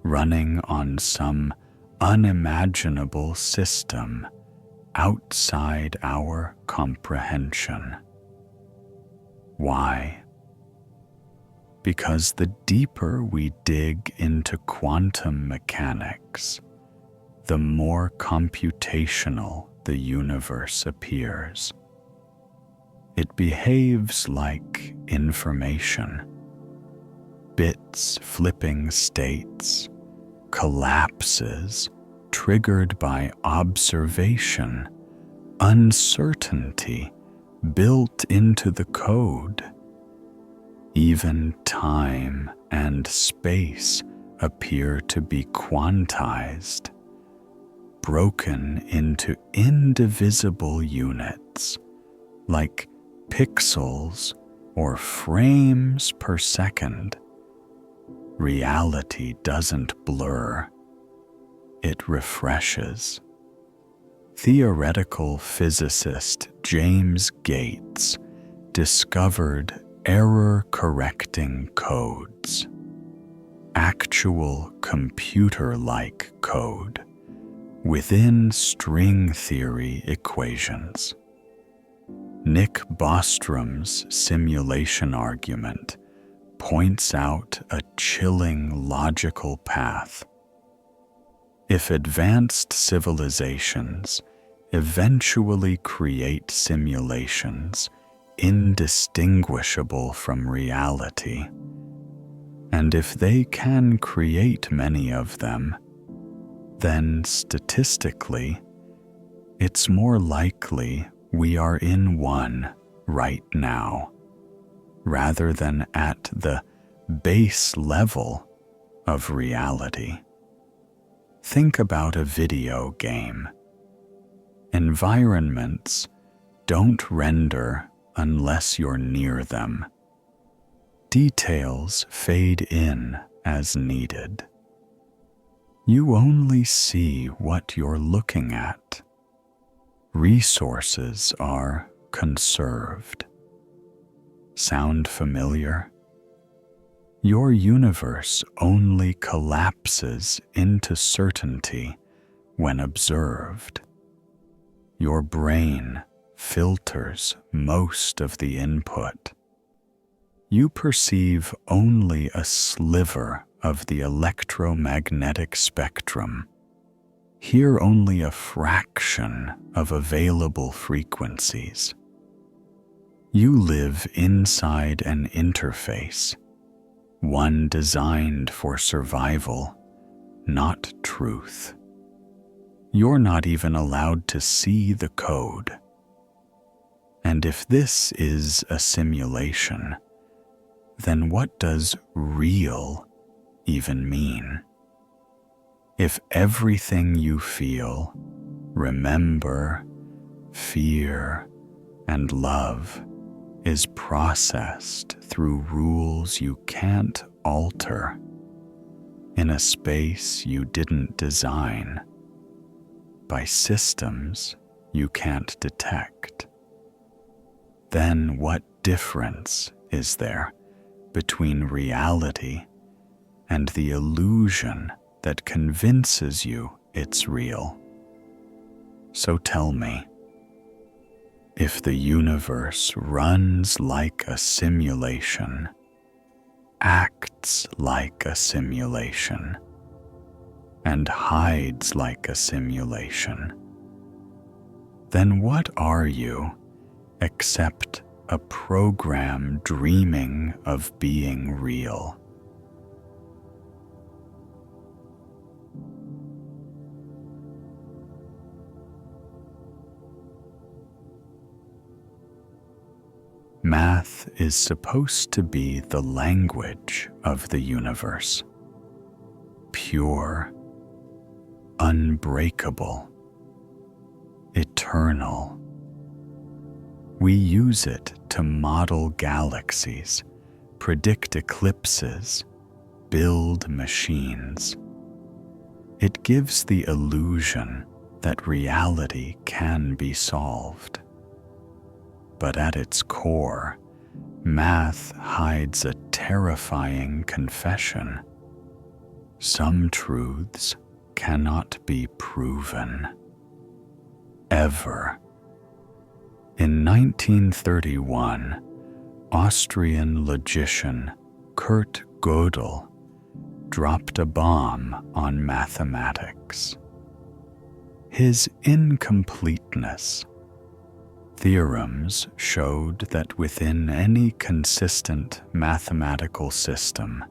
running on some unimaginable system outside our comprehension. Why? Because the deeper we dig into quantum mechanics, the more computational the universe appears. It behaves like information, bits flipping states, collapses triggered by observation, uncertainty built into the code. Even time and space appear to be quantized, broken into indivisible units, like pixels or frames per second. Reality doesn't blur, it refreshes. Theoretical physicist James Gates discovered error-correcting codes, actual computer-like code within string theory equations. Nick Bostrom's simulation argument points out a chilling logical path. If advanced civilizations eventually create simulations indistinguishable from reality, and if they can create many of them, then statistically, it's more likely we are in one right now, rather than at the base level of reality. Think about a video game. Environments don't render unless you're near them. Details fade in as needed. You only see what you're looking at. Resources are conserved. Sound familiar? Your universe only collapses into certainty when observed. Your brain filters most of the input. You perceive only a sliver of the electromagnetic spectrum, hear only a fraction of available frequencies. You live inside an interface, one designed for survival, not truth. You're not even allowed to see the code. And if this is a simulation, then what does real even mean? If everything you feel, remember, fear, and love is processed through rules you can't alter, in a space you didn't design, by systems you can't detect, then what difference is there between reality and the illusion that convinces you it's real? So tell me, if the universe runs like a simulation, acts like a simulation, and hides like a simulation, then what are you except a program dreaming of being real? Math is supposed to be the language of the universe, pure, unbreakable, eternal. We use it to model galaxies, predict eclipses, build machines. It gives the illusion that reality can be solved. But at its core, math hides a terrifying confession. Some truths cannot be proven. Ever. In 1931, Austrian logician Kurt Gödel dropped a bomb on mathematics. His incompleteness. Theorems showed that within any consistent mathematical system,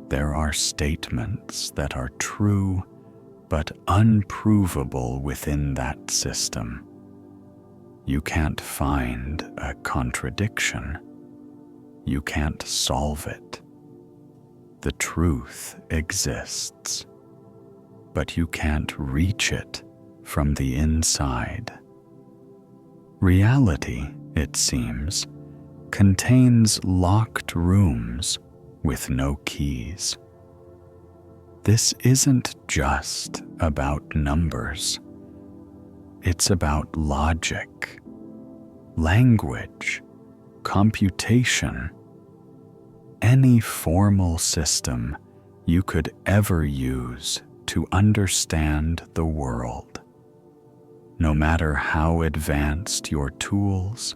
there are statements that are true but unprovable within that system. You can't find a contradiction. You can't solve it. The truth exists, but you can't reach it from the inside. Reality, it seems, contains locked rooms with no keys. This isn't just about numbers. It's about logic, language, computation, any formal system you could ever use to understand the world. No matter how advanced your tools,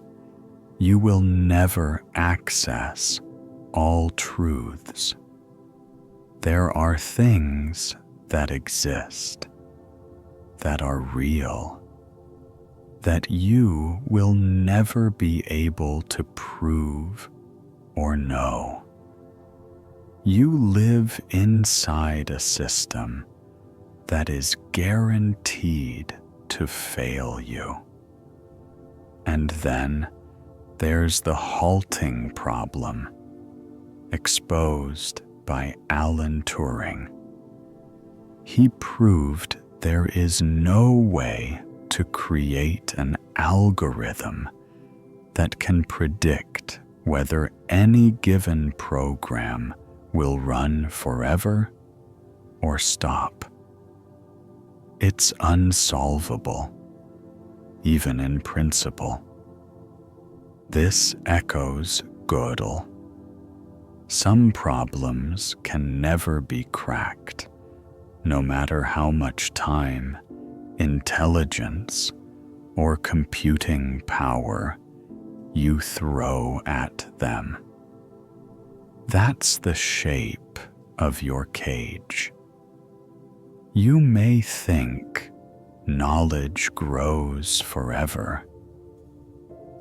you will never access all truths. There are things that exist, that are real, that you will never be able to prove or know. You live inside a system that is guaranteed to fail you. And then there's the halting problem, exposed by Alan Turing. He proved there is no way to create an algorithm that can predict whether any given program will run forever or stop. It's unsolvable, even in principle. This echoes Gödel. Some problems can never be cracked, no matter how much time, intelligence, or computing power you throw at them. That's the shape of your cage. You may think knowledge grows forever,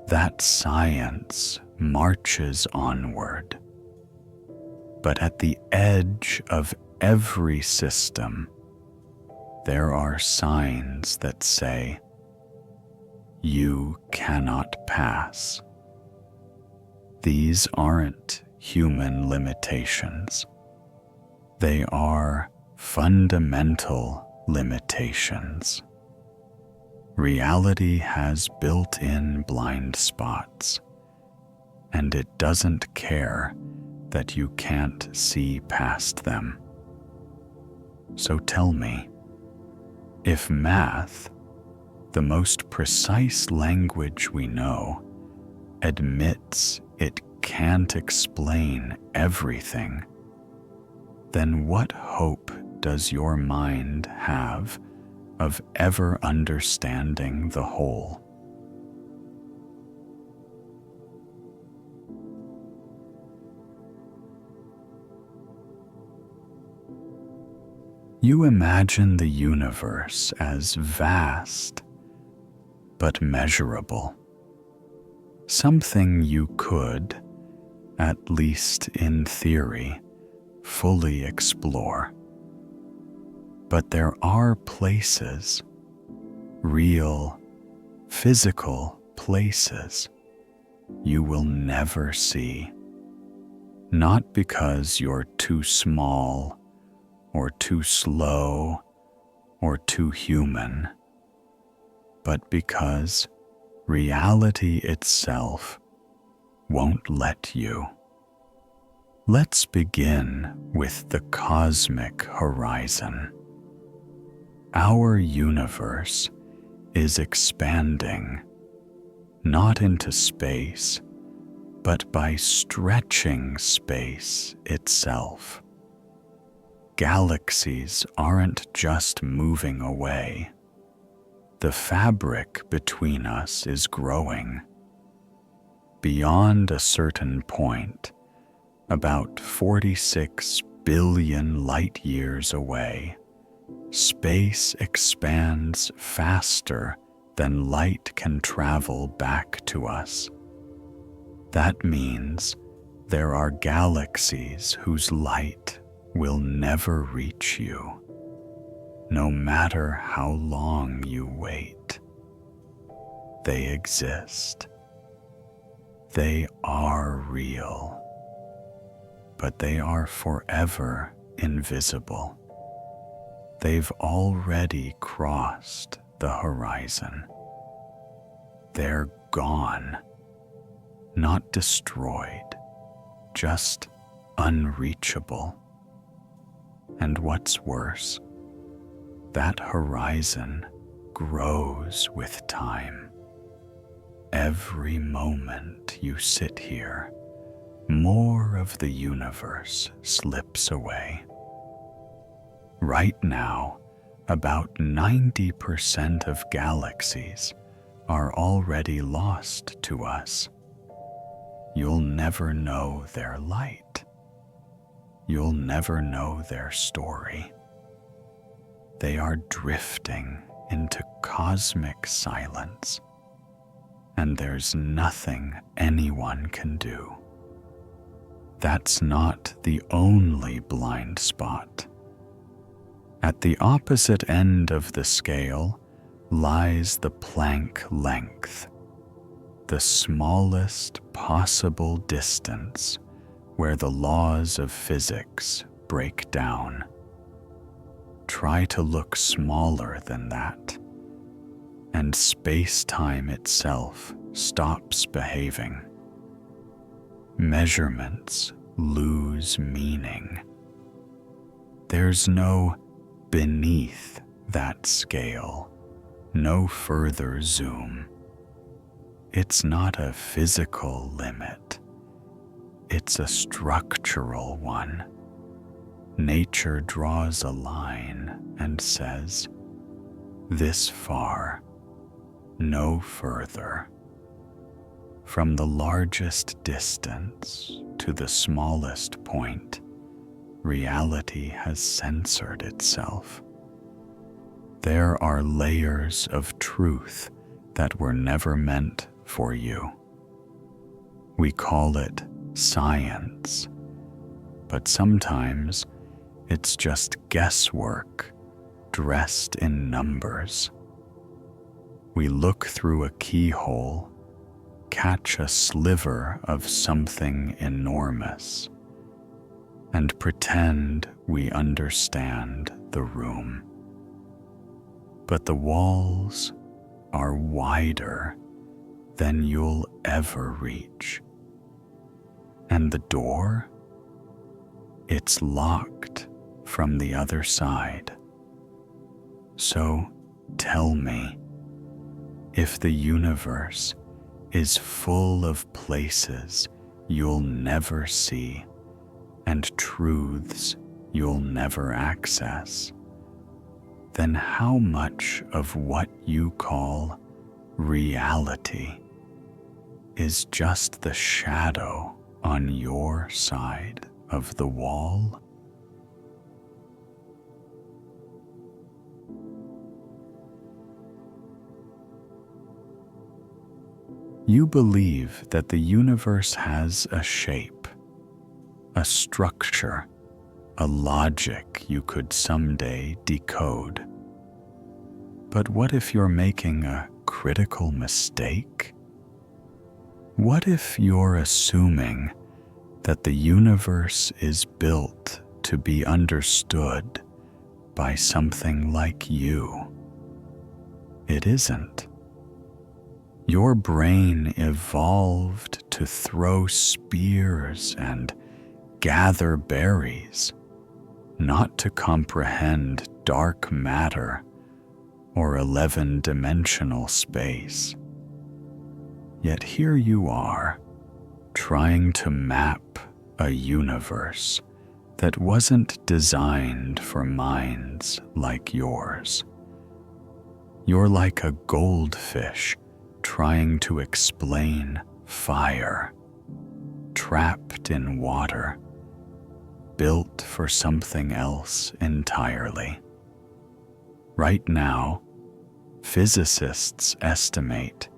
that science marches onward. But at the edge of every system, there are signs that say, "You cannot pass." These aren't human limitations. They are fundamental limitations. Reality has built-in blind spots, and it doesn't care that you can't see past them. So tell me, if math, the most precise language we know, admits it can't explain everything, then what hope does your mind have of ever understanding the whole? You imagine the universe as vast but measurable, something you could, at least in theory, fully explore. But there are places, real, physical places, you will never see. Not because you're too small, or too slow, or too human, but because reality itself won't let you. Let's begin with the cosmic horizon. Our universe is expanding, not into space, but by stretching space itself. Galaxies aren't just moving away. The fabric between us is growing. Beyond a certain point, about 46 billion light years away, space expands faster than light can travel back to us. That means there are galaxies whose light will never reach you, no matter how long you wait. They exist. They are real, but they are forever invisible. They've already crossed the horizon. They're gone, not destroyed, just unreachable. And what's worse, that horizon grows with time. Every moment you sit here, more of the universe slips away. Right now, about 90% of galaxies are already lost to us. You'll never know their light. You'll never know their story. They are drifting into cosmic silence, and there's nothing anyone can do. That's not the only blind spot. At the opposite end of the scale lies the Planck length, the smallest possible distance where the laws of physics break down. Try to look smaller than that, and space-time itself stops behaving. Measurements lose meaning. There's no beneath that scale, no further zoom. It's not a physical limit. It's a structural one. Nature draws a line and says, "This far, no further." From the largest distance to the smallest point, reality has censored itself. There are layers of truth that were never meant for you. We call it science, but sometimes it's just guesswork dressed in numbers. We look through a keyhole, catch a sliver of something enormous and pretend we understand the room. But the walls are wider than you'll ever reach. And the door? It's locked from the other side. So tell me, if the universe is full of places you'll never see and truths you'll never access, then how much of what you call reality is just the shadow on your side of the wall? You believe that the universe has a shape, a structure, a logic you could someday decode. But what if you're making a critical mistake? What if you're assuming that the universe is built to be understood by something like you? It isn't. Your brain evolved to throw spears and gather berries, not to comprehend dark matter or 11-dimensional space. Yet here you are, trying to map a universe that wasn't designed for minds like yours. You're like a goldfish trying to explain fire, trapped in water, built for something else entirely. Right now, physicists estimate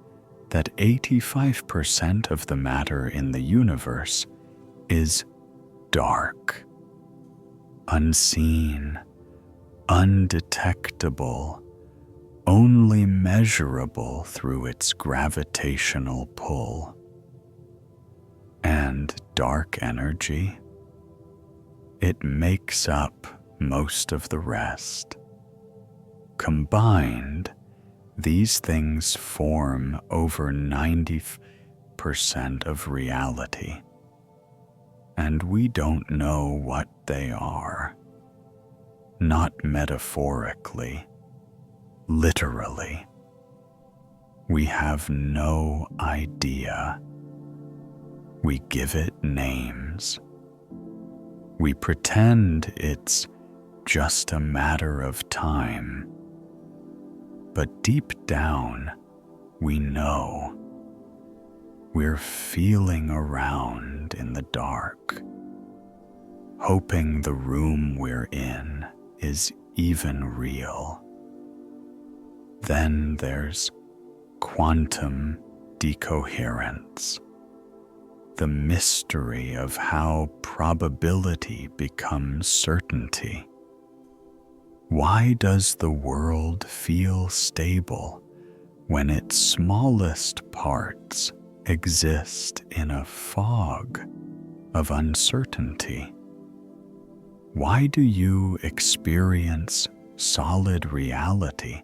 that 85% of the matter in the universe is dark, unseen, undetectable, only measurable through its gravitational pull. And dark energy? It makes up most of the rest. Combined, these things form over 90% of reality, and we don't know what they are. Not metaphorically, literally. We have no idea. We give it names. We pretend it's just a matter of time. But deep down, we know. We're feeling around in the dark, hoping the room we're in is even real. Then there's quantum decoherence, the mystery of how probability becomes certainty. Why does the world feel stable when its smallest parts exist in a fog of uncertainty? Why do you experience solid reality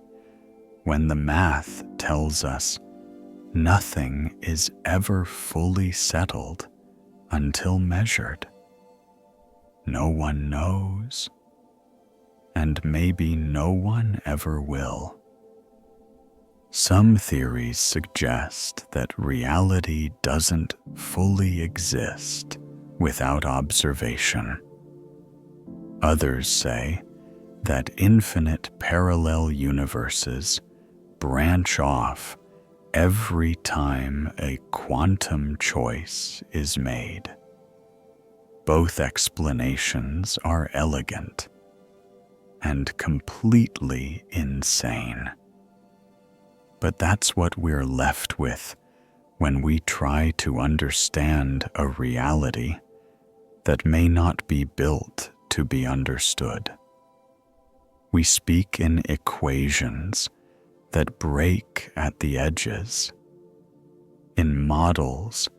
when the math tells us nothing is ever fully settled until measured? No one knows, and maybe no one ever will. Some theories suggest that reality doesn't fully exist without observation. Others say that infinite parallel universes branch off every time a quantum choice is made. Both explanations are elegant and completely insane. But that's what we're left with when we try to understand a reality that may not be built to be understood. We speak in equations that break at the edges. in models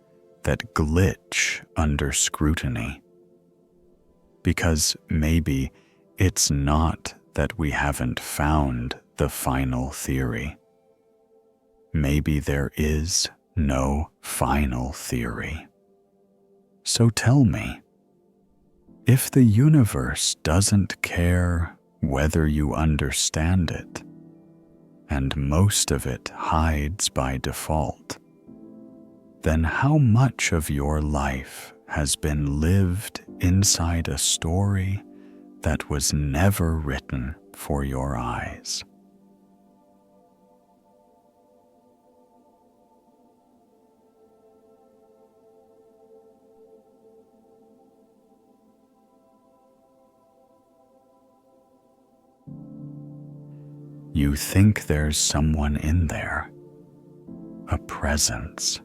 that glitch under scrutiny. Because maybe it's not that we haven't found the final theory. Maybe there is no final theory. So tell me, if the universe doesn't care whether you understand it, and most of it hides by default, then how much of your life has been lived inside a story that was never written for your eyes? You think there's someone in there, a presence,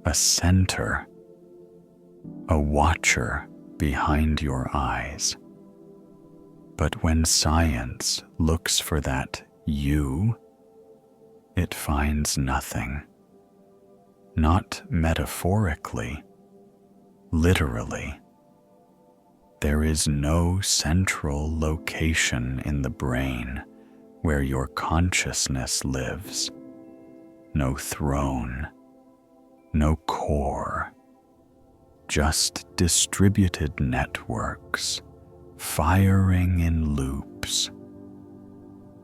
a center, a watcher behind your eyes. But when science looks for that you, it finds nothing. Not metaphorically, literally. There is no central location in the brain where your consciousness lives. No throne, no core, just distributed networks firing in loops.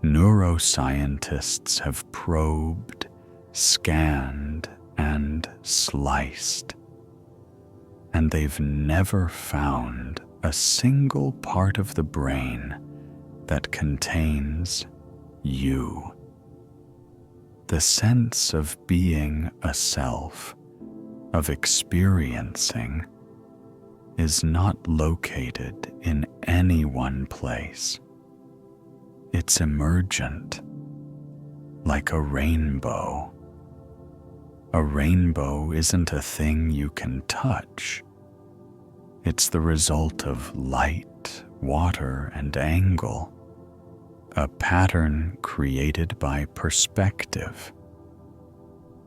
Neuroscientists have probed, scanned, and sliced, and they've never found a single part of the brain that contains you. The sense of being a self, of experiencing, is not located in any one place. It's emergent, like a rainbow. A rainbow isn't a thing you can touch. It's the result of light, water, and angle, a pattern created by perspective.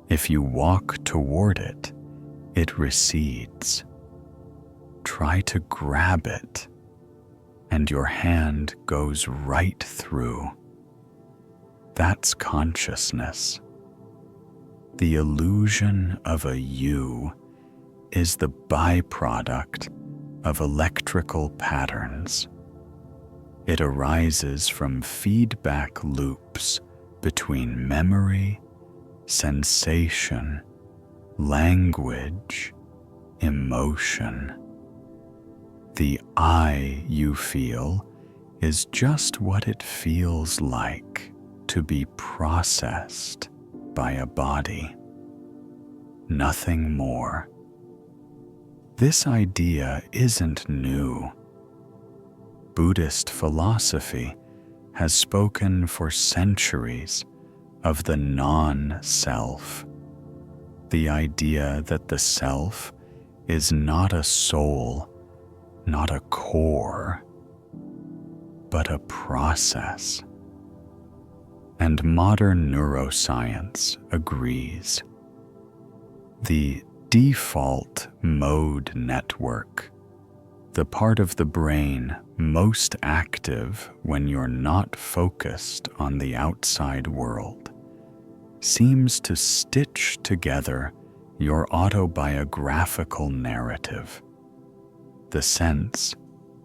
If you walk toward it, it recedes. Try to grab it, and your hand goes right through. That's consciousness. The illusion of a you is the byproduct of electrical patterns. It arises from feedback loops between memory, sensation, language, emotion. The I you feel is just what it feels like to be processed by a body. Nothing more. This idea isn't new. Buddhist philosophy has spoken for centuries of the non-self, the idea that the self is not a soul, not a core, but a process. And modern neuroscience agrees. The default mode network, the part of the brain most active when you're not focused on the outside world, seems to stitch together your autobiographical narrative, the sense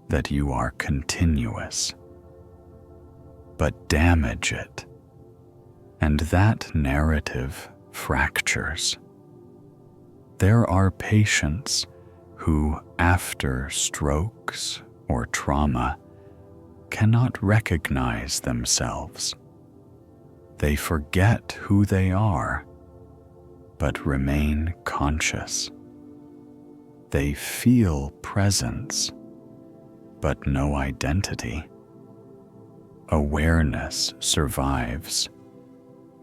that you are continuous. But damage it, and that narrative fractures. There are patients who, after strokes or trauma, cannot recognize themselves. They forget who they are, but remain conscious. They feel presence, but no identity. Awareness survives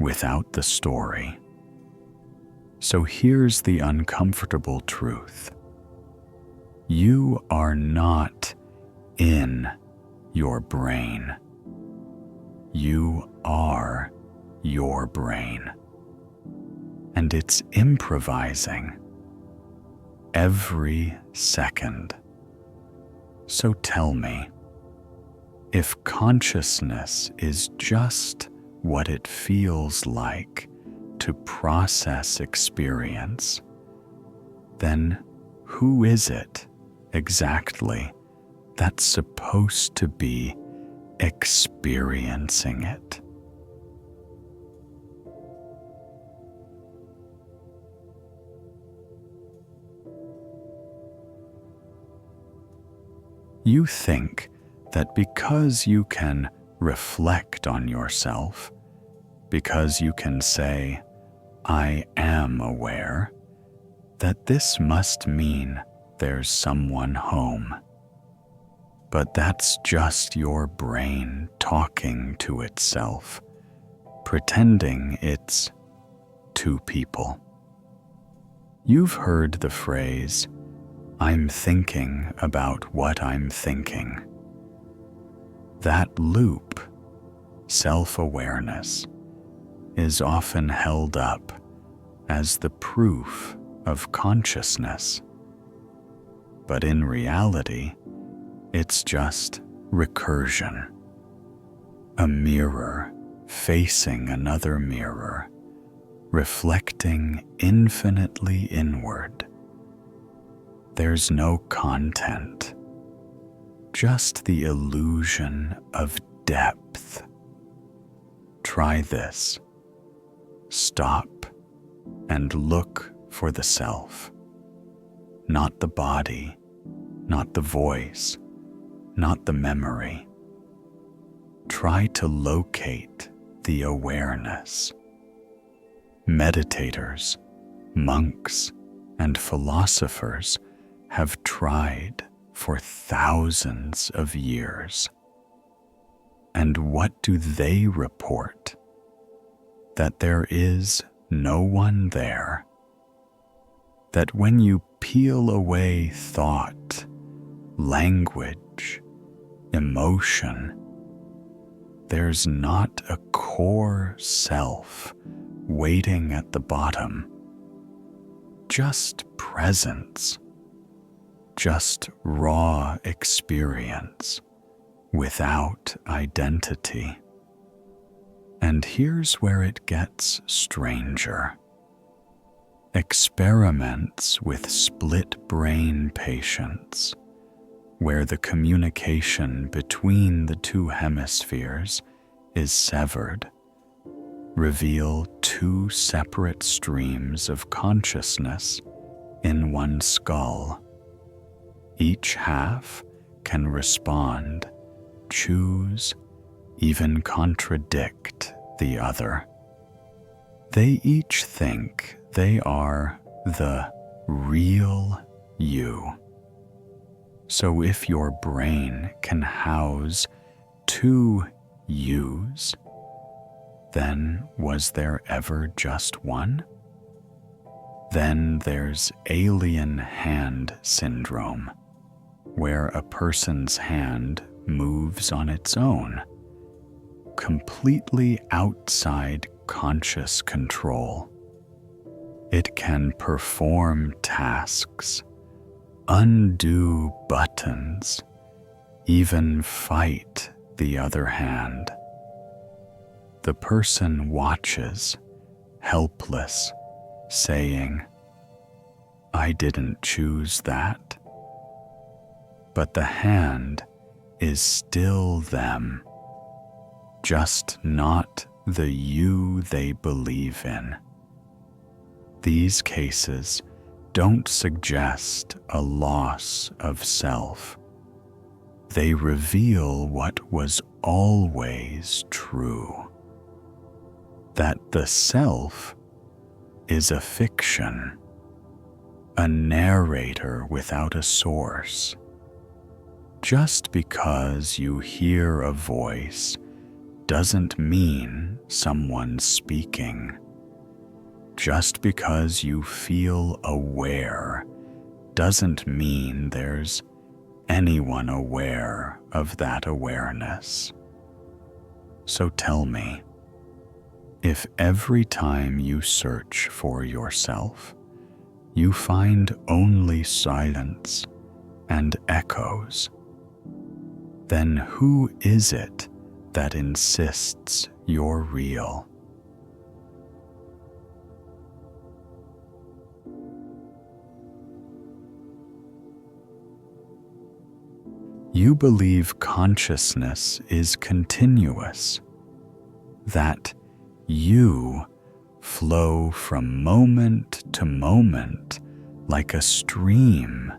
without the story. So here's the uncomfortable truth. You are not in your brain. You are your brain. and it's improvising every second. So tell me, if consciousness is just what it feels like to process experience, then who is it exactly that's supposed to be experiencing it? You think that because you can reflect on yourself, because you can say, "I am aware," that this must mean there's someone home. But that's just your brain talking to itself, pretending it's two people. You've heard the phrase, "I'm thinking about what I'm thinking." That loop, self-awareness, is often held up as the proof of consciousness. But in reality, it's just recursion. A mirror facing another mirror, reflecting infinitely inward. There's no content, just the illusion of depth. Try this. Stop and look for the self. Not the body, not the voice, not the memory. Try to locate the awareness. Meditators, monks, and philosophers have tried for thousands of years. And what do they report? That there is no one there. That when you peel away thought, language, emotion, there's not a core self waiting at the bottom. Just presence, just raw experience without identity. And here's where it gets stranger. Experiments with split brain patients, where the communication between the two hemispheres is severed, reveal two separate streams of consciousness in one skull. Each half can respond, choose, even contradict the other. They each think they are the real you. So if your brain can house two yous, then was there ever just one? Then there's alien hand syndrome, where a person's hand moves on its own, completely outside conscious control. It can perform tasks, undo buttons, even fight the other hand. The person watches, helpless, saying, "I didn't choose that." But the hand is still them, just not the you they believe in. These cases don't suggest a loss of self. They reveal what was always true, that the self is a fiction, a narrator without a source. Just because you hear a voice doesn't mean someone's speaking. Just because you feel aware doesn't mean there's anyone aware of that awareness. So tell me, If every time you search for yourself, you find only silence and echoes, then who is it that insists you're real? You believe consciousness is continuous, that you flow from moment to moment like a stream,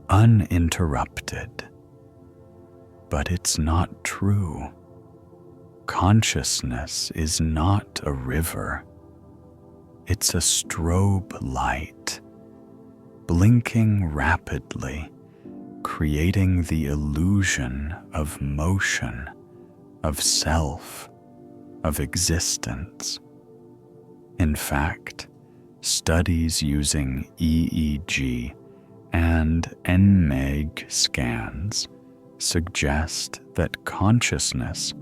uninterrupted. But it's not true. Consciousness is not a river. It's a strobe light, blinking rapidly, creating the illusion of motion, of self, of existence. In fact, studies using EEG and NMEG scans suggest that consciousness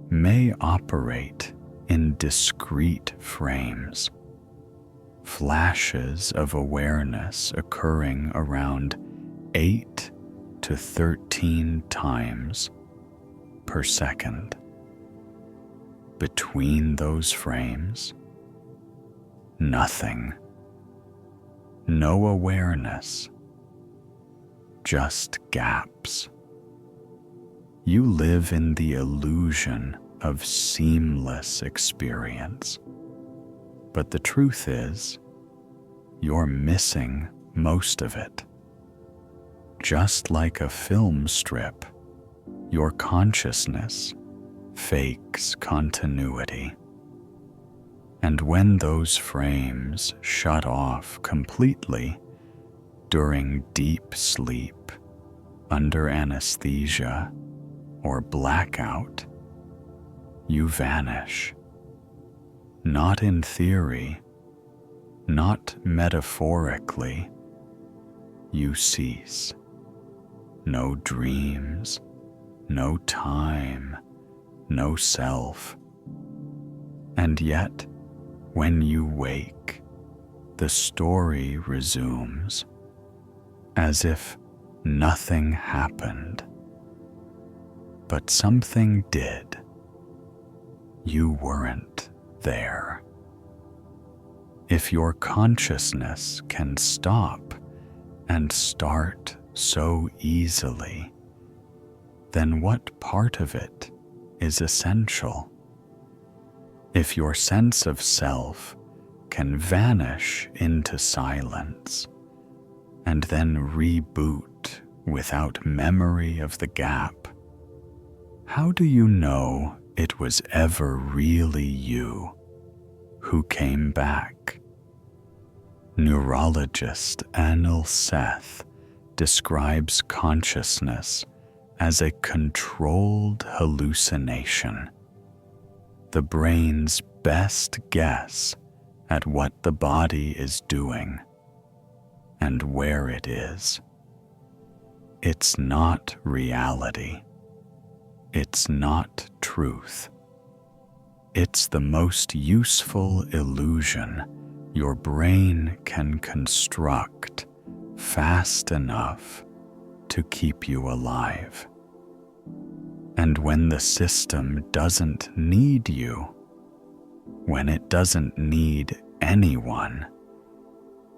may operate in discrete frames, flashes of awareness occurring around 8 to 13 times per second. Between those frames, nothing, no awareness, just gaps. You live in the illusion of seamless experience. But the truth is, you're missing most of it. Just like a film strip, your consciousness fakes continuity. And when those frames shut off completely during deep sleep, under anesthesia, or blackout, you vanish. Not in theory, not metaphorically, you cease. No dreams, no time, no self. And yet, when you wake, the story resumes, as if nothing happened. But something did. You weren't there. If your consciousness can stop and start so easily, then what part of it is essential? If your sense of self can vanish into silence and then reboot without memory of the gap, how do you know it was ever really you who came back? Neurologist Anil Seth describes consciousness as a controlled hallucination, the brain's best guess at what the body is doing and where it is. It's not reality. It's not truth. It's the most useful illusion your brain can construct fast enough to keep you alive. And when the system doesn't need you, when it doesn't need anyone,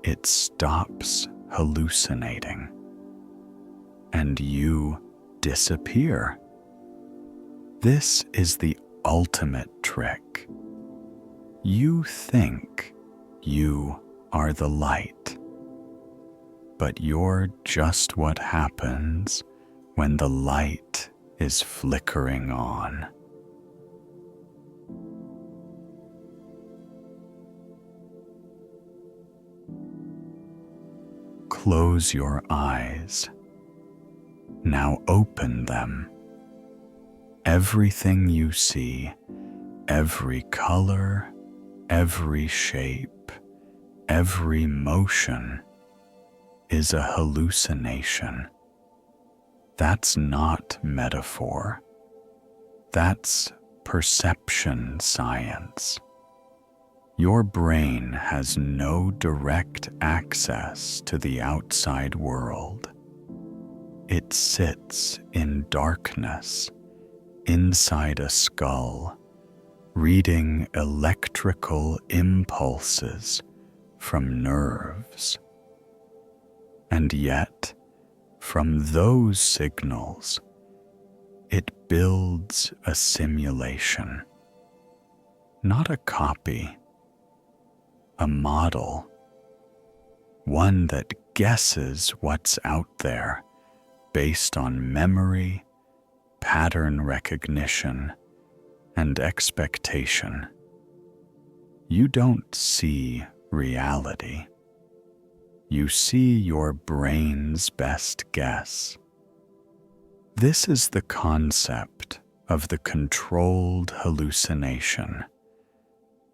it stops hallucinating, and you disappear. This is the ultimate trick. You think you are the light, but you're just what happens when the light is flickering on. Close your eyes. Now open them. Everything you see, every color, every shape, every motion is a hallucination. That's not metaphor. That's perception science. Your brain has no direct access to the outside world. It sits in darkness inside a skull, reading electrical impulses from nerves. And yet, from those signals, it builds a simulation, not a copy, a model, one that guesses what's out there based on memory, pattern recognition, and expectation. You don't see reality. You see your brain's best guess. This is the concept of the controlled hallucination,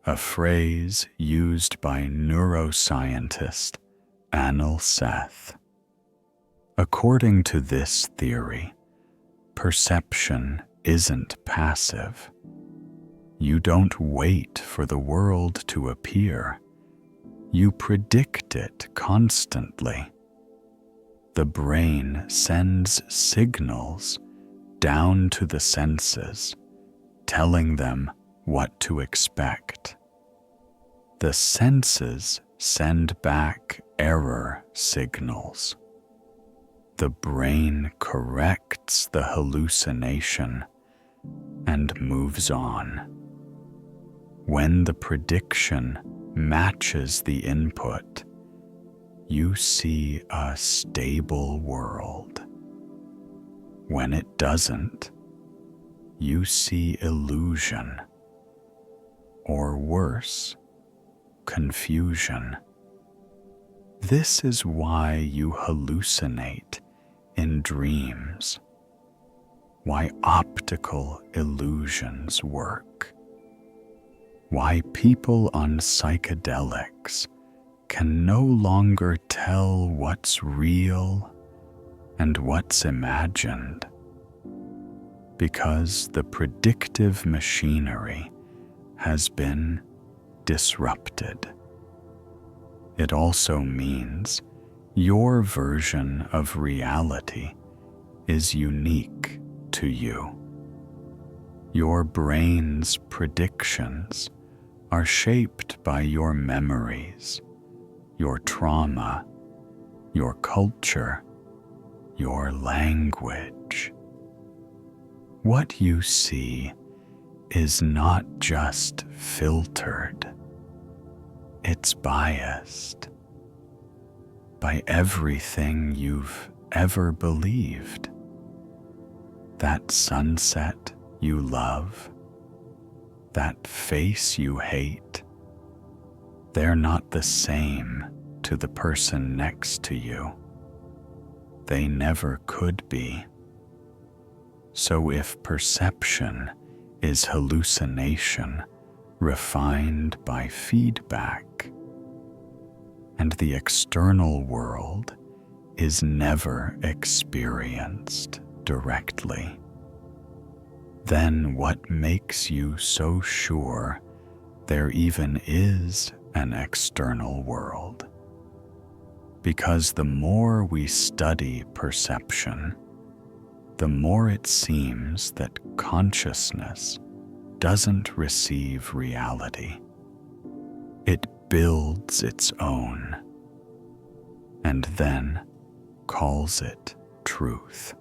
a phrase used by neuroscientist Anil Seth. According to this theory, perception isn't passive. You don't wait for the world to appear. You predict it constantly. The brain sends signals down to the senses, telling them what to expect. The senses send back error signals. The brain corrects the hallucination and moves on. When the prediction matches the input, you see a stable world. When it doesn't, you see illusion, or worse, confusion. This is why you hallucinate in dreams, why optical illusions work, why people on psychedelics can no longer tell what's real and what's imagined, because the predictive machinery has been disrupted. It also means your version of reality is unique to you. Your brain's predictions are shaped by your memories, your trauma, your culture, your language. What you see is not just filtered, it's biased by everything you've ever believed. That sunset you love, that face you hate, they're not the same to the person next to you. They never could be. So if perception is hallucination refined by feedback, and the external world is never experienced directly, then what makes you so sure there even is an external world? Because the more we study perception, the more it seems that consciousness doesn't receive reality. It builds its own, and then calls it truth.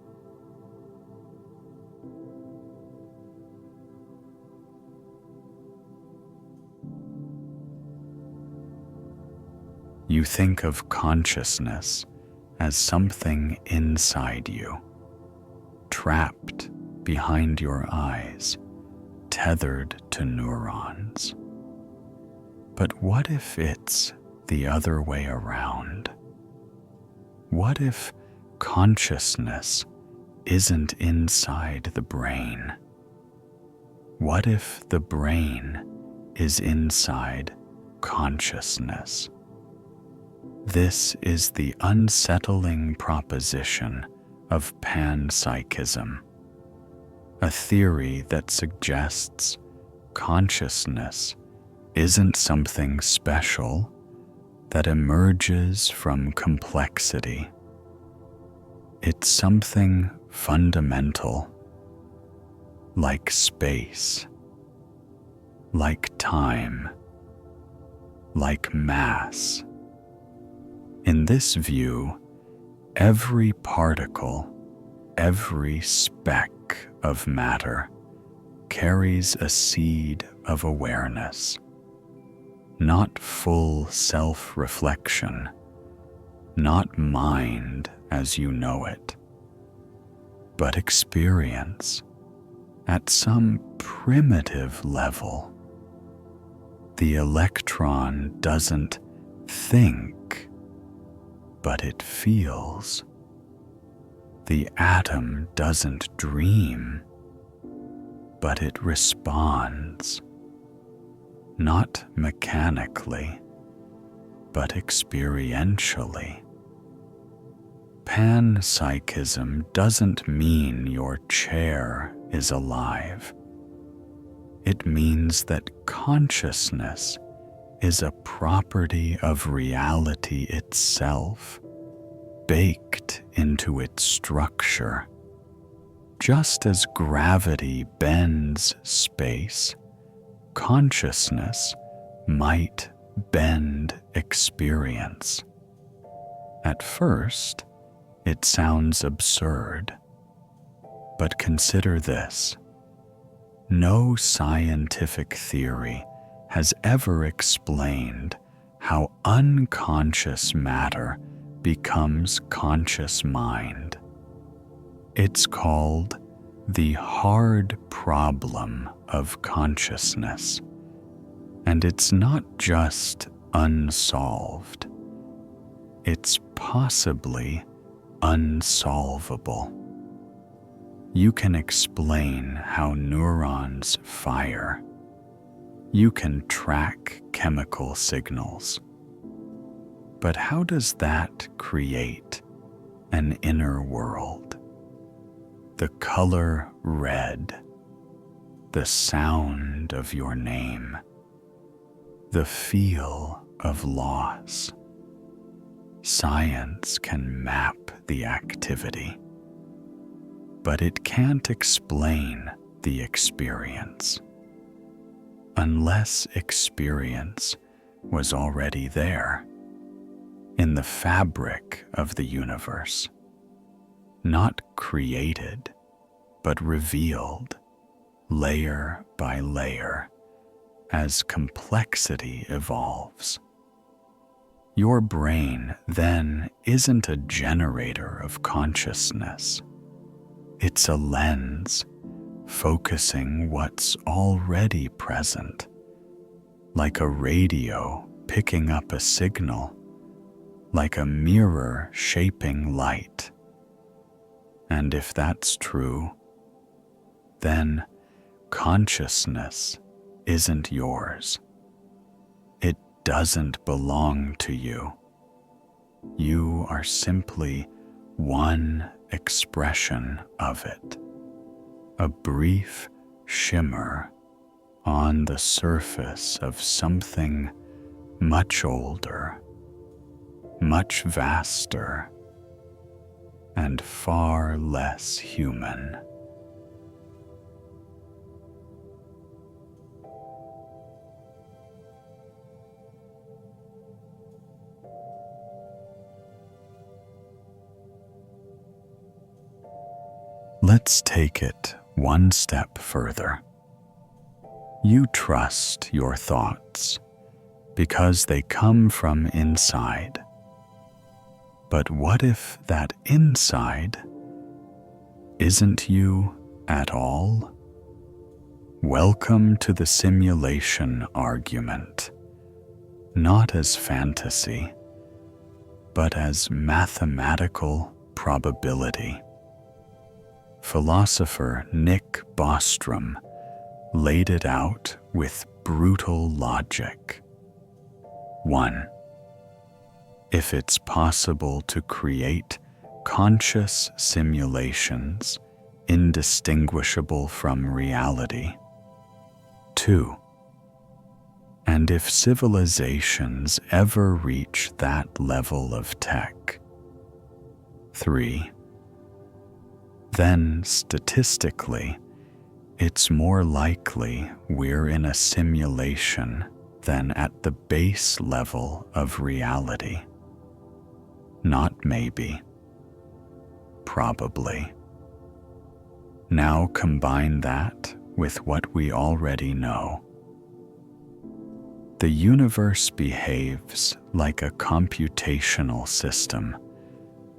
You think of consciousness as something inside you, trapped behind your eyes, tethered to neurons. But what if it's the other way around? What if consciousness isn't inside the brain? What if the brain is inside consciousness? This is the unsettling proposition of panpsychism, a theory that suggests consciousness isn't something special that emerges from complexity. It's something fundamental, like space, like time, like mass. In this view, every particle, every speck of matter carries a seed of awareness, not full self-reflection, not mind as you know it, but experience at some primitive level. The electron doesn't think, but it feels. The atom doesn't dream, but it responds, not mechanically, but experientially. Panpsychism doesn't mean your chair is alive. It means that consciousness is a property of reality itself, baked into its structure. Just as gravity bends space, consciousness might bend experience. At first, it sounds absurd, but consider this. No scientific theory has ever explained how unconscious matter becomes conscious mind. It's called the hard problem of consciousness, and it's not just unsolved. It's possibly unsolvable. You can explain how neurons fire. You can track chemical signals. But how does that create an inner world? The color red, the sound of your name, the feel of loss. Science can map the activity, but it can't explain the experience unless experience was already there in the fabric of the universe, not created, but revealed layer by layer as complexity evolves. Your brain then isn't a generator of consciousness. It's a lens focusing what's already present, like a radio picking up a signal, like a mirror shaping light. And if that's true, then consciousness isn't yours. It doesn't belong to you. You are simply one expression of it, a brief shimmer on the surface of something much older, much vaster, and far less human. Let's take it one step further. You trust your thoughts because they come from inside. But what if that inside isn't you at all? Welcome to the simulation argument, not as fantasy, but as mathematical probability. Philosopher Nick Bostrom laid it out with brutal logic. 1. If it's possible to create conscious simulations indistinguishable from reality. 2. And if civilizations ever reach that level of tech, 3, then statistically, it's more likely we're in a simulation than at the base level of reality. Not maybe. Probably. Now combine that with what we already know. The universe behaves like a computational system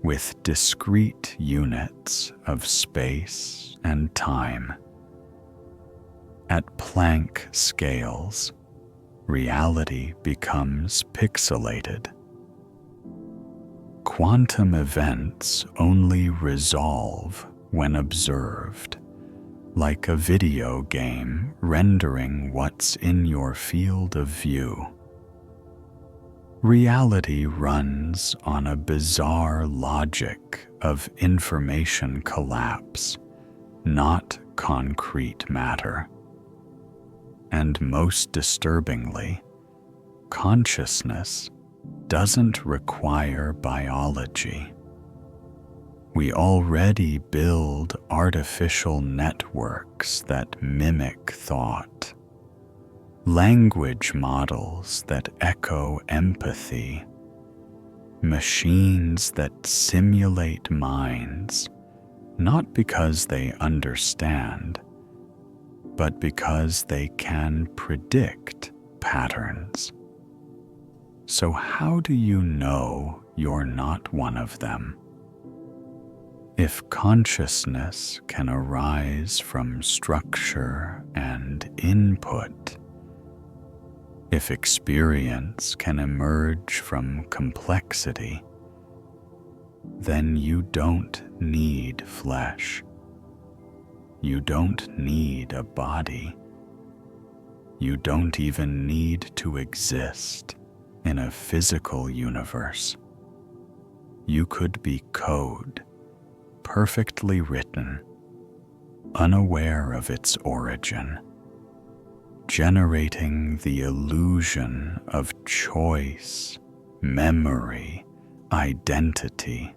with discrete units of space and time. At Planck scales, reality becomes pixelated. Quantum events only resolve when observed, like a video game rendering what's in your field of view. Reality runs on a bizarre logic of information collapse, not concrete matter. And most disturbingly, consciousness doesn't require biology. We already build artificial networks that mimic thought, language models that echo empathy, machines that simulate minds, not because they understand, but because they can predict patterns. So how do you know you're not one of them? If consciousness can arise from structure and input, if experience can emerge from complexity, then you don't need flesh. You don't need a body. You don't even need to exist in a physical universe. You could be code, perfectly written, unaware of its origin, generating the illusion of choice, memory, identity.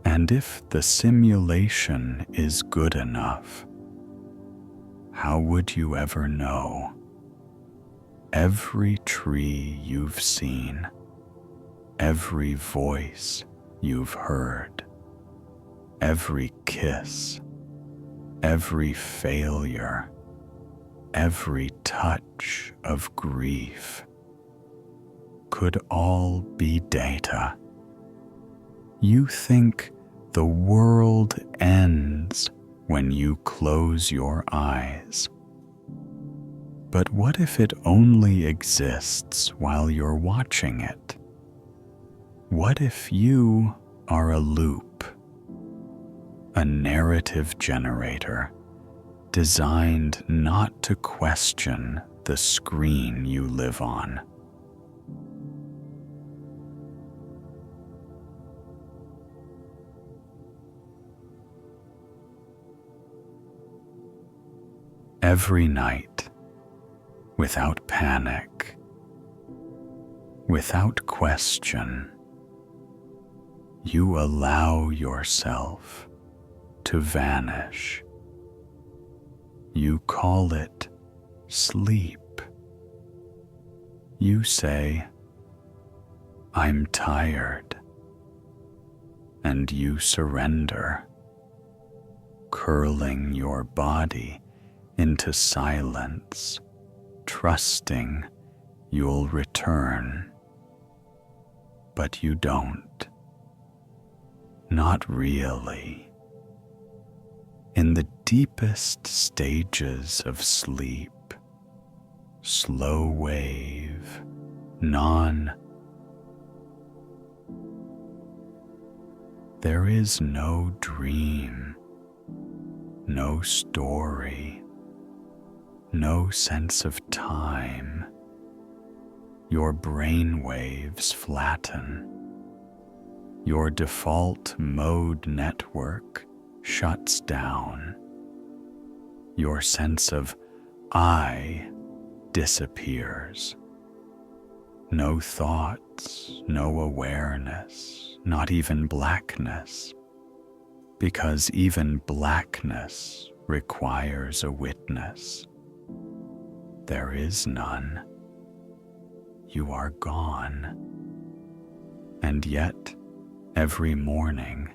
And if the simulation is good enough, how would you ever know? Every tree you've seen, every voice you've heard, every kiss, every failure, every touch of grief could all be data. You think the world ends when you close your eyes. But what if it only exists while you're watching it? What if you are a loop, a narrative generator designed not to question the screen you live on? Every night, without panic, without question, you allow yourself to vanish. You call it sleep. You say, "I'm tired," and you surrender, curling your body into silence, trusting you'll return. But you don't. Not really. In the deepest stages of sleep, slow wave, there is no dream, no story, no sense of time. Your brain waves flatten. Your default mode network shuts down. Your sense of I disappears. No thoughts, no awareness, not even blackness, because even blackness requires a witness. There is none. You are gone. And yet, every morning,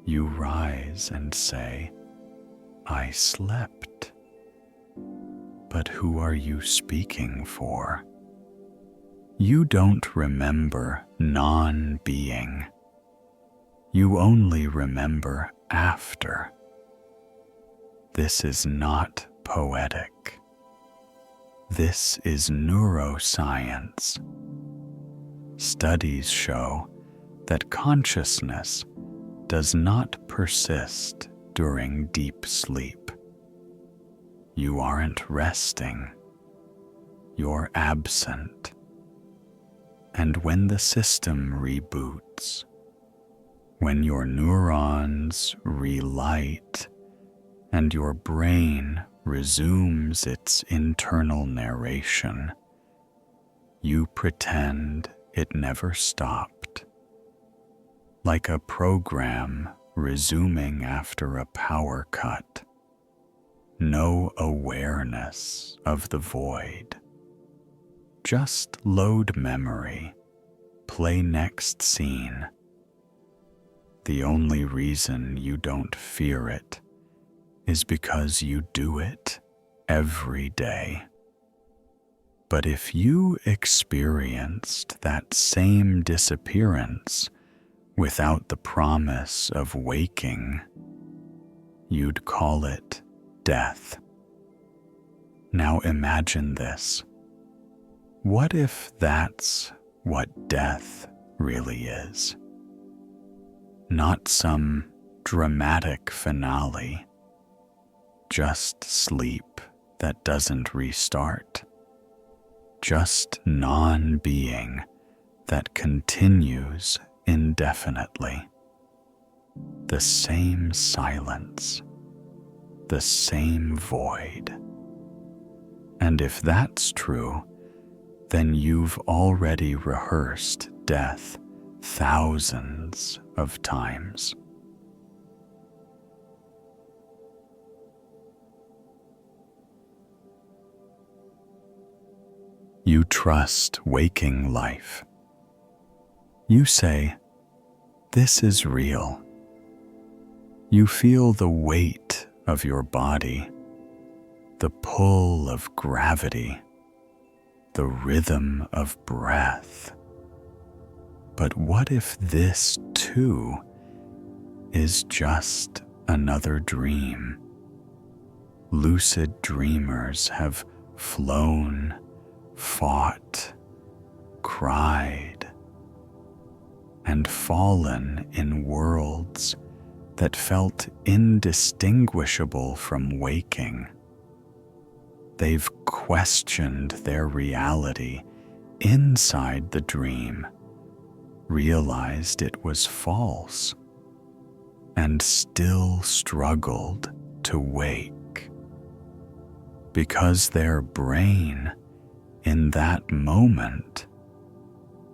you rise and say, I slept. But who are you speaking for? You don't remember non-being. You only remember after. This is not poetic. This is neuroscience. Studies show that consciousness does not persist during deep sleep. You aren't resting. You're absent. And when the system reboots, when your neurons relight and your brain resumes its internal narration, you pretend it never stopped, like a program resuming after a power cut. No awareness of the void. Just load memory, play next scene. The only reason you don't fear it is because you do it every day. But if you experienced that same disappearance without the promise of waking, you'd call it death. Now imagine this. What if that's what death really is? Not some dramatic finale, just sleep that doesn't restart, just non-being that continues indefinitely. The same silence, the same void. And if that's true, then you've already rehearsed death thousands of times. You trust waking life. You say, this is real. You feel the weight of your body, the pull of gravity, the rhythm of breath. But what if this, too, is just another dream? Lucid dreamers have flown, fought, cried, and fallen in worlds that felt indistinguishable from waking. They've questioned their reality inside the dream, realized it was false, and still struggled to wake. Because their brain, in that moment,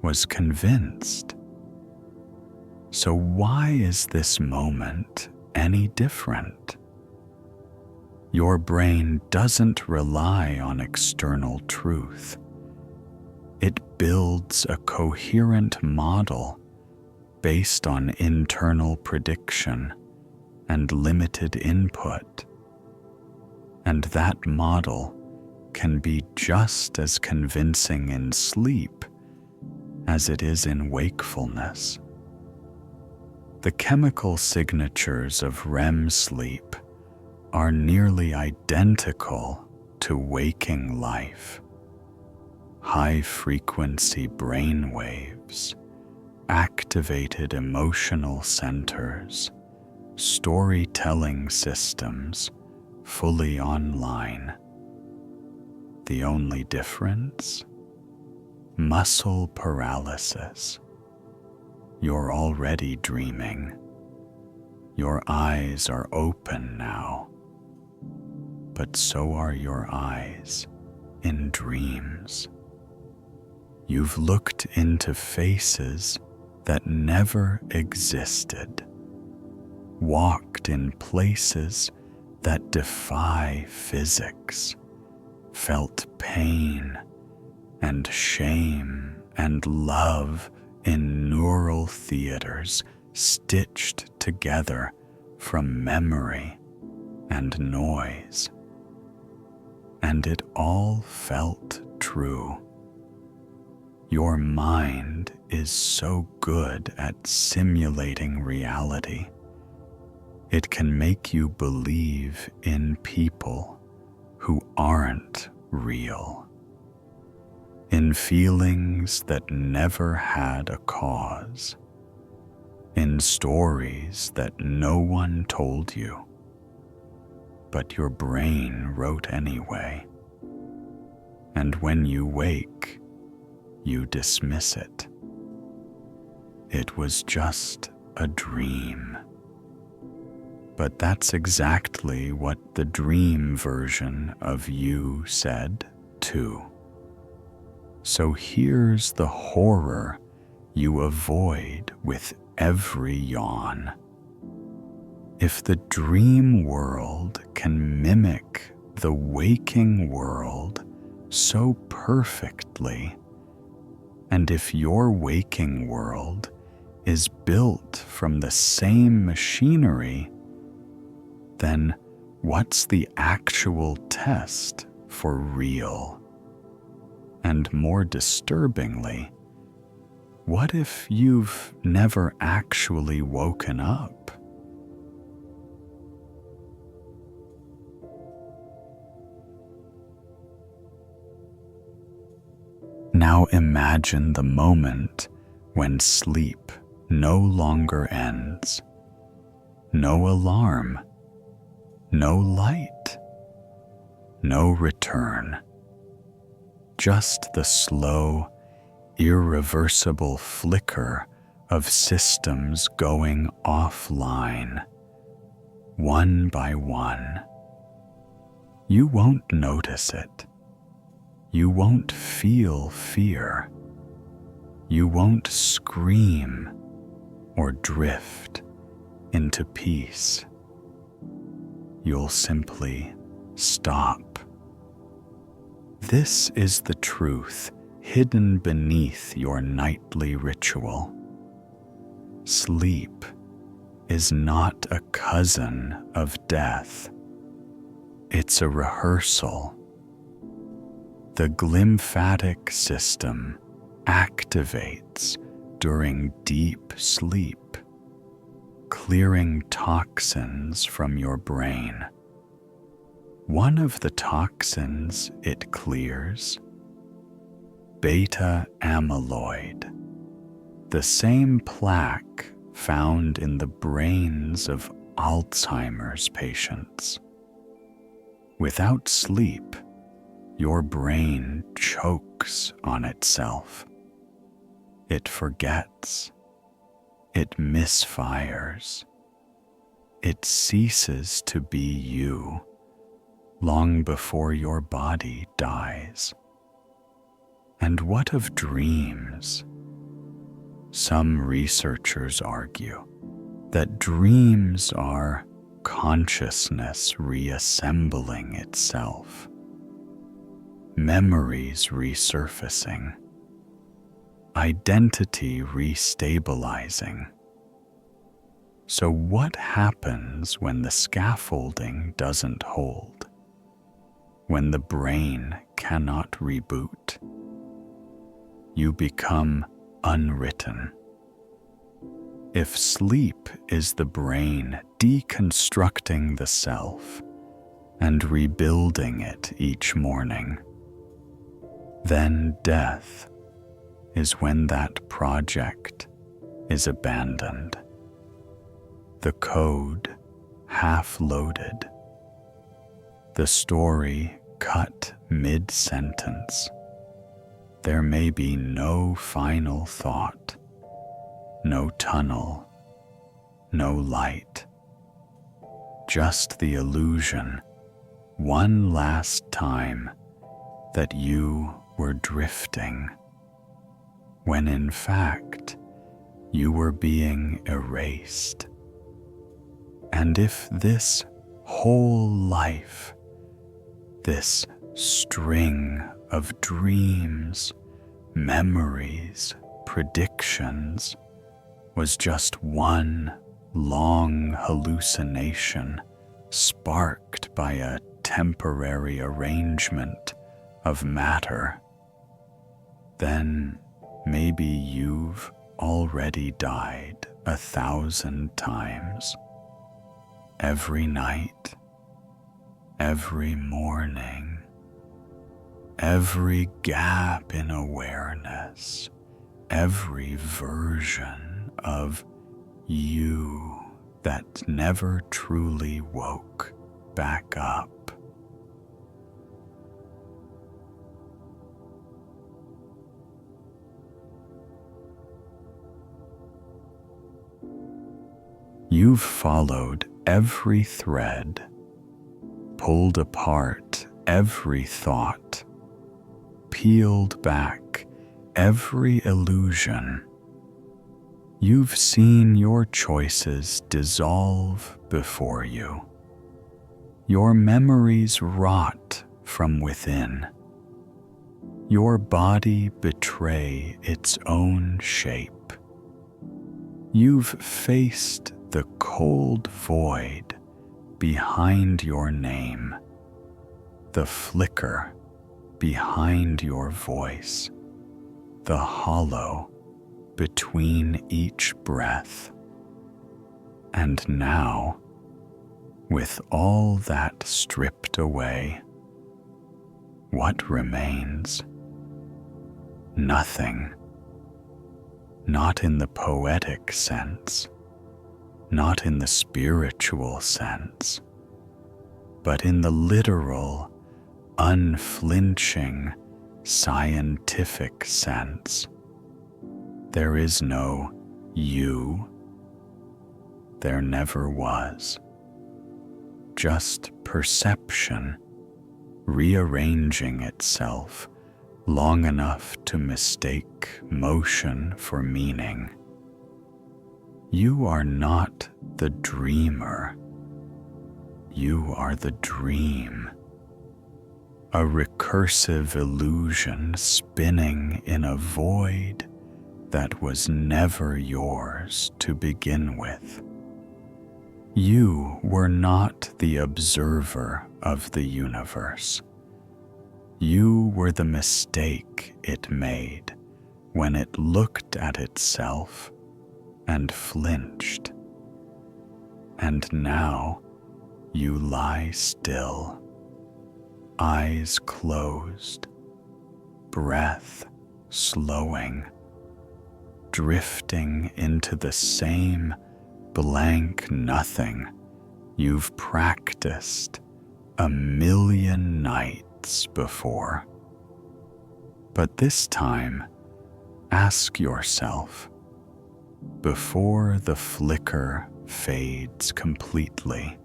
was convinced. So why is this moment any different? Your brain doesn't rely on external truth. It builds a coherent model based on internal prediction and limited input. And that model can be just as convincing in sleep as it is in wakefulness. The chemical signatures of REM sleep are nearly identical to waking life. High-frequency brain waves, activated emotional centers, storytelling systems fully online. The only difference? Muscle paralysis. You're already dreaming. Your eyes are open now. But so are your eyes in dreams. You've looked into faces that never existed, walked in places that defy physics, felt pain and shame and love in neural theaters stitched together from memory and noise. And it all felt true. Your mind is so good at simulating reality. It can make you believe in people who aren't real, in feelings that never had a cause, in stories that no one told you, but your brain wrote anyway. And when you wake, you dismiss it. It was just a dream. But that's exactly what the dream version of you said, too. So here's the horror you avoid with every yawn. If the dream world can mimic the waking world so perfectly, and if your waking world is built from the same machinery, then what's the actual test for real? And more disturbingly, what if you've never actually woken up? Now imagine the moment when sleep no longer ends. No alarm, no light, no return. Just the slow, irreversible flicker of systems going offline, one by one. You won't notice it. You won't feel fear. You won't scream or drift into peace. You'll simply stop. This is the truth hidden beneath your nightly ritual. Sleep is not a cousin of death. It's a rehearsal. The glymphatic system activates during deep sleep, clearing toxins from your brain. One of the toxins it clears, beta amyloid, the same plaque found in the brains of Alzheimer's patients. Without sleep, your brain chokes on itself. It forgets. It misfires. It ceases to be you long before your body dies. And what of dreams? Some researchers argue that dreams are consciousness reassembling itself, memories resurfacing, identity restabilizing. So what happens when the scaffolding doesn't hold? When the brain cannot reboot? You become unwritten. If sleep is the brain deconstructing the self and rebuilding it each morning, then death is when that project is abandoned. The code half-loaded, the story cut mid-sentence. There may be no final thought, no tunnel, no light, just the illusion, one last time, that you were drifting, when in fact you were being erased. And if this whole life, this string of dreams, memories, predictions, was just one long hallucination sparked by a temporary arrangement of matter, then maybe you've already died 1,000 times. Every night, every morning, every gap in awareness, every version of you that never truly woke back up. You've followed every thread, pulled apart every thought, peeled back every illusion. You've seen your choices dissolve before you, your memories rot from within, your body betray its own shape. You've faced the cold void behind your name, the flicker behind your voice, the hollow between each breath. And now, with all that stripped away, what remains? Nothing. Not in the poetic sense, not in the spiritual sense, but in the literal, unflinching, scientific sense. There is no you. There never was. Just perception rearranging itself long enough to mistake motion for meaning. You are not the dreamer. You are the dream. A recursive illusion spinning in a void that was never yours to begin with. You were not the observer of the universe. You were the mistake it made when it looked at itself and flinched. And now you lie still, eyes closed, breath slowing, drifting into the same blank nothing you've practiced 1,000,000 nights before. But this time, ask yourself, before the flicker fades completely,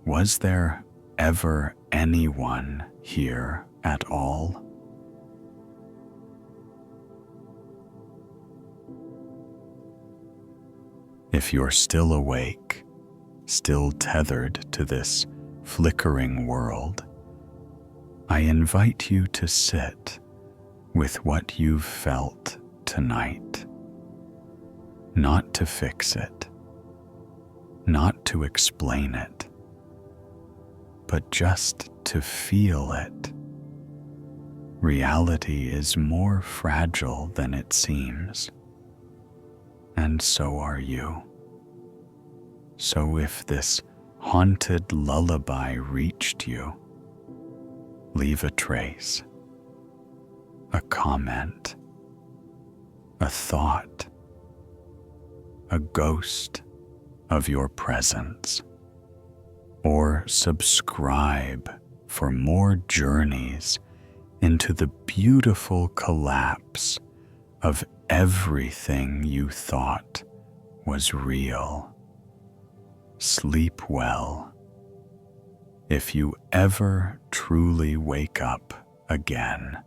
was there ever anyone here at all? If you're still awake, still tethered to this flickering world, I invite you to sit with what you've felt tonight. Not to fix it, not to explain it, but just to feel it. Reality is more fragile than it seems, and so are you. So if this haunted lullaby reached you, leave a trace, a comment, a thought, a ghost of your presence, or subscribe for more journeys into the beautiful collapse of everything you thought was real. Sleep well. If you ever truly wake up again.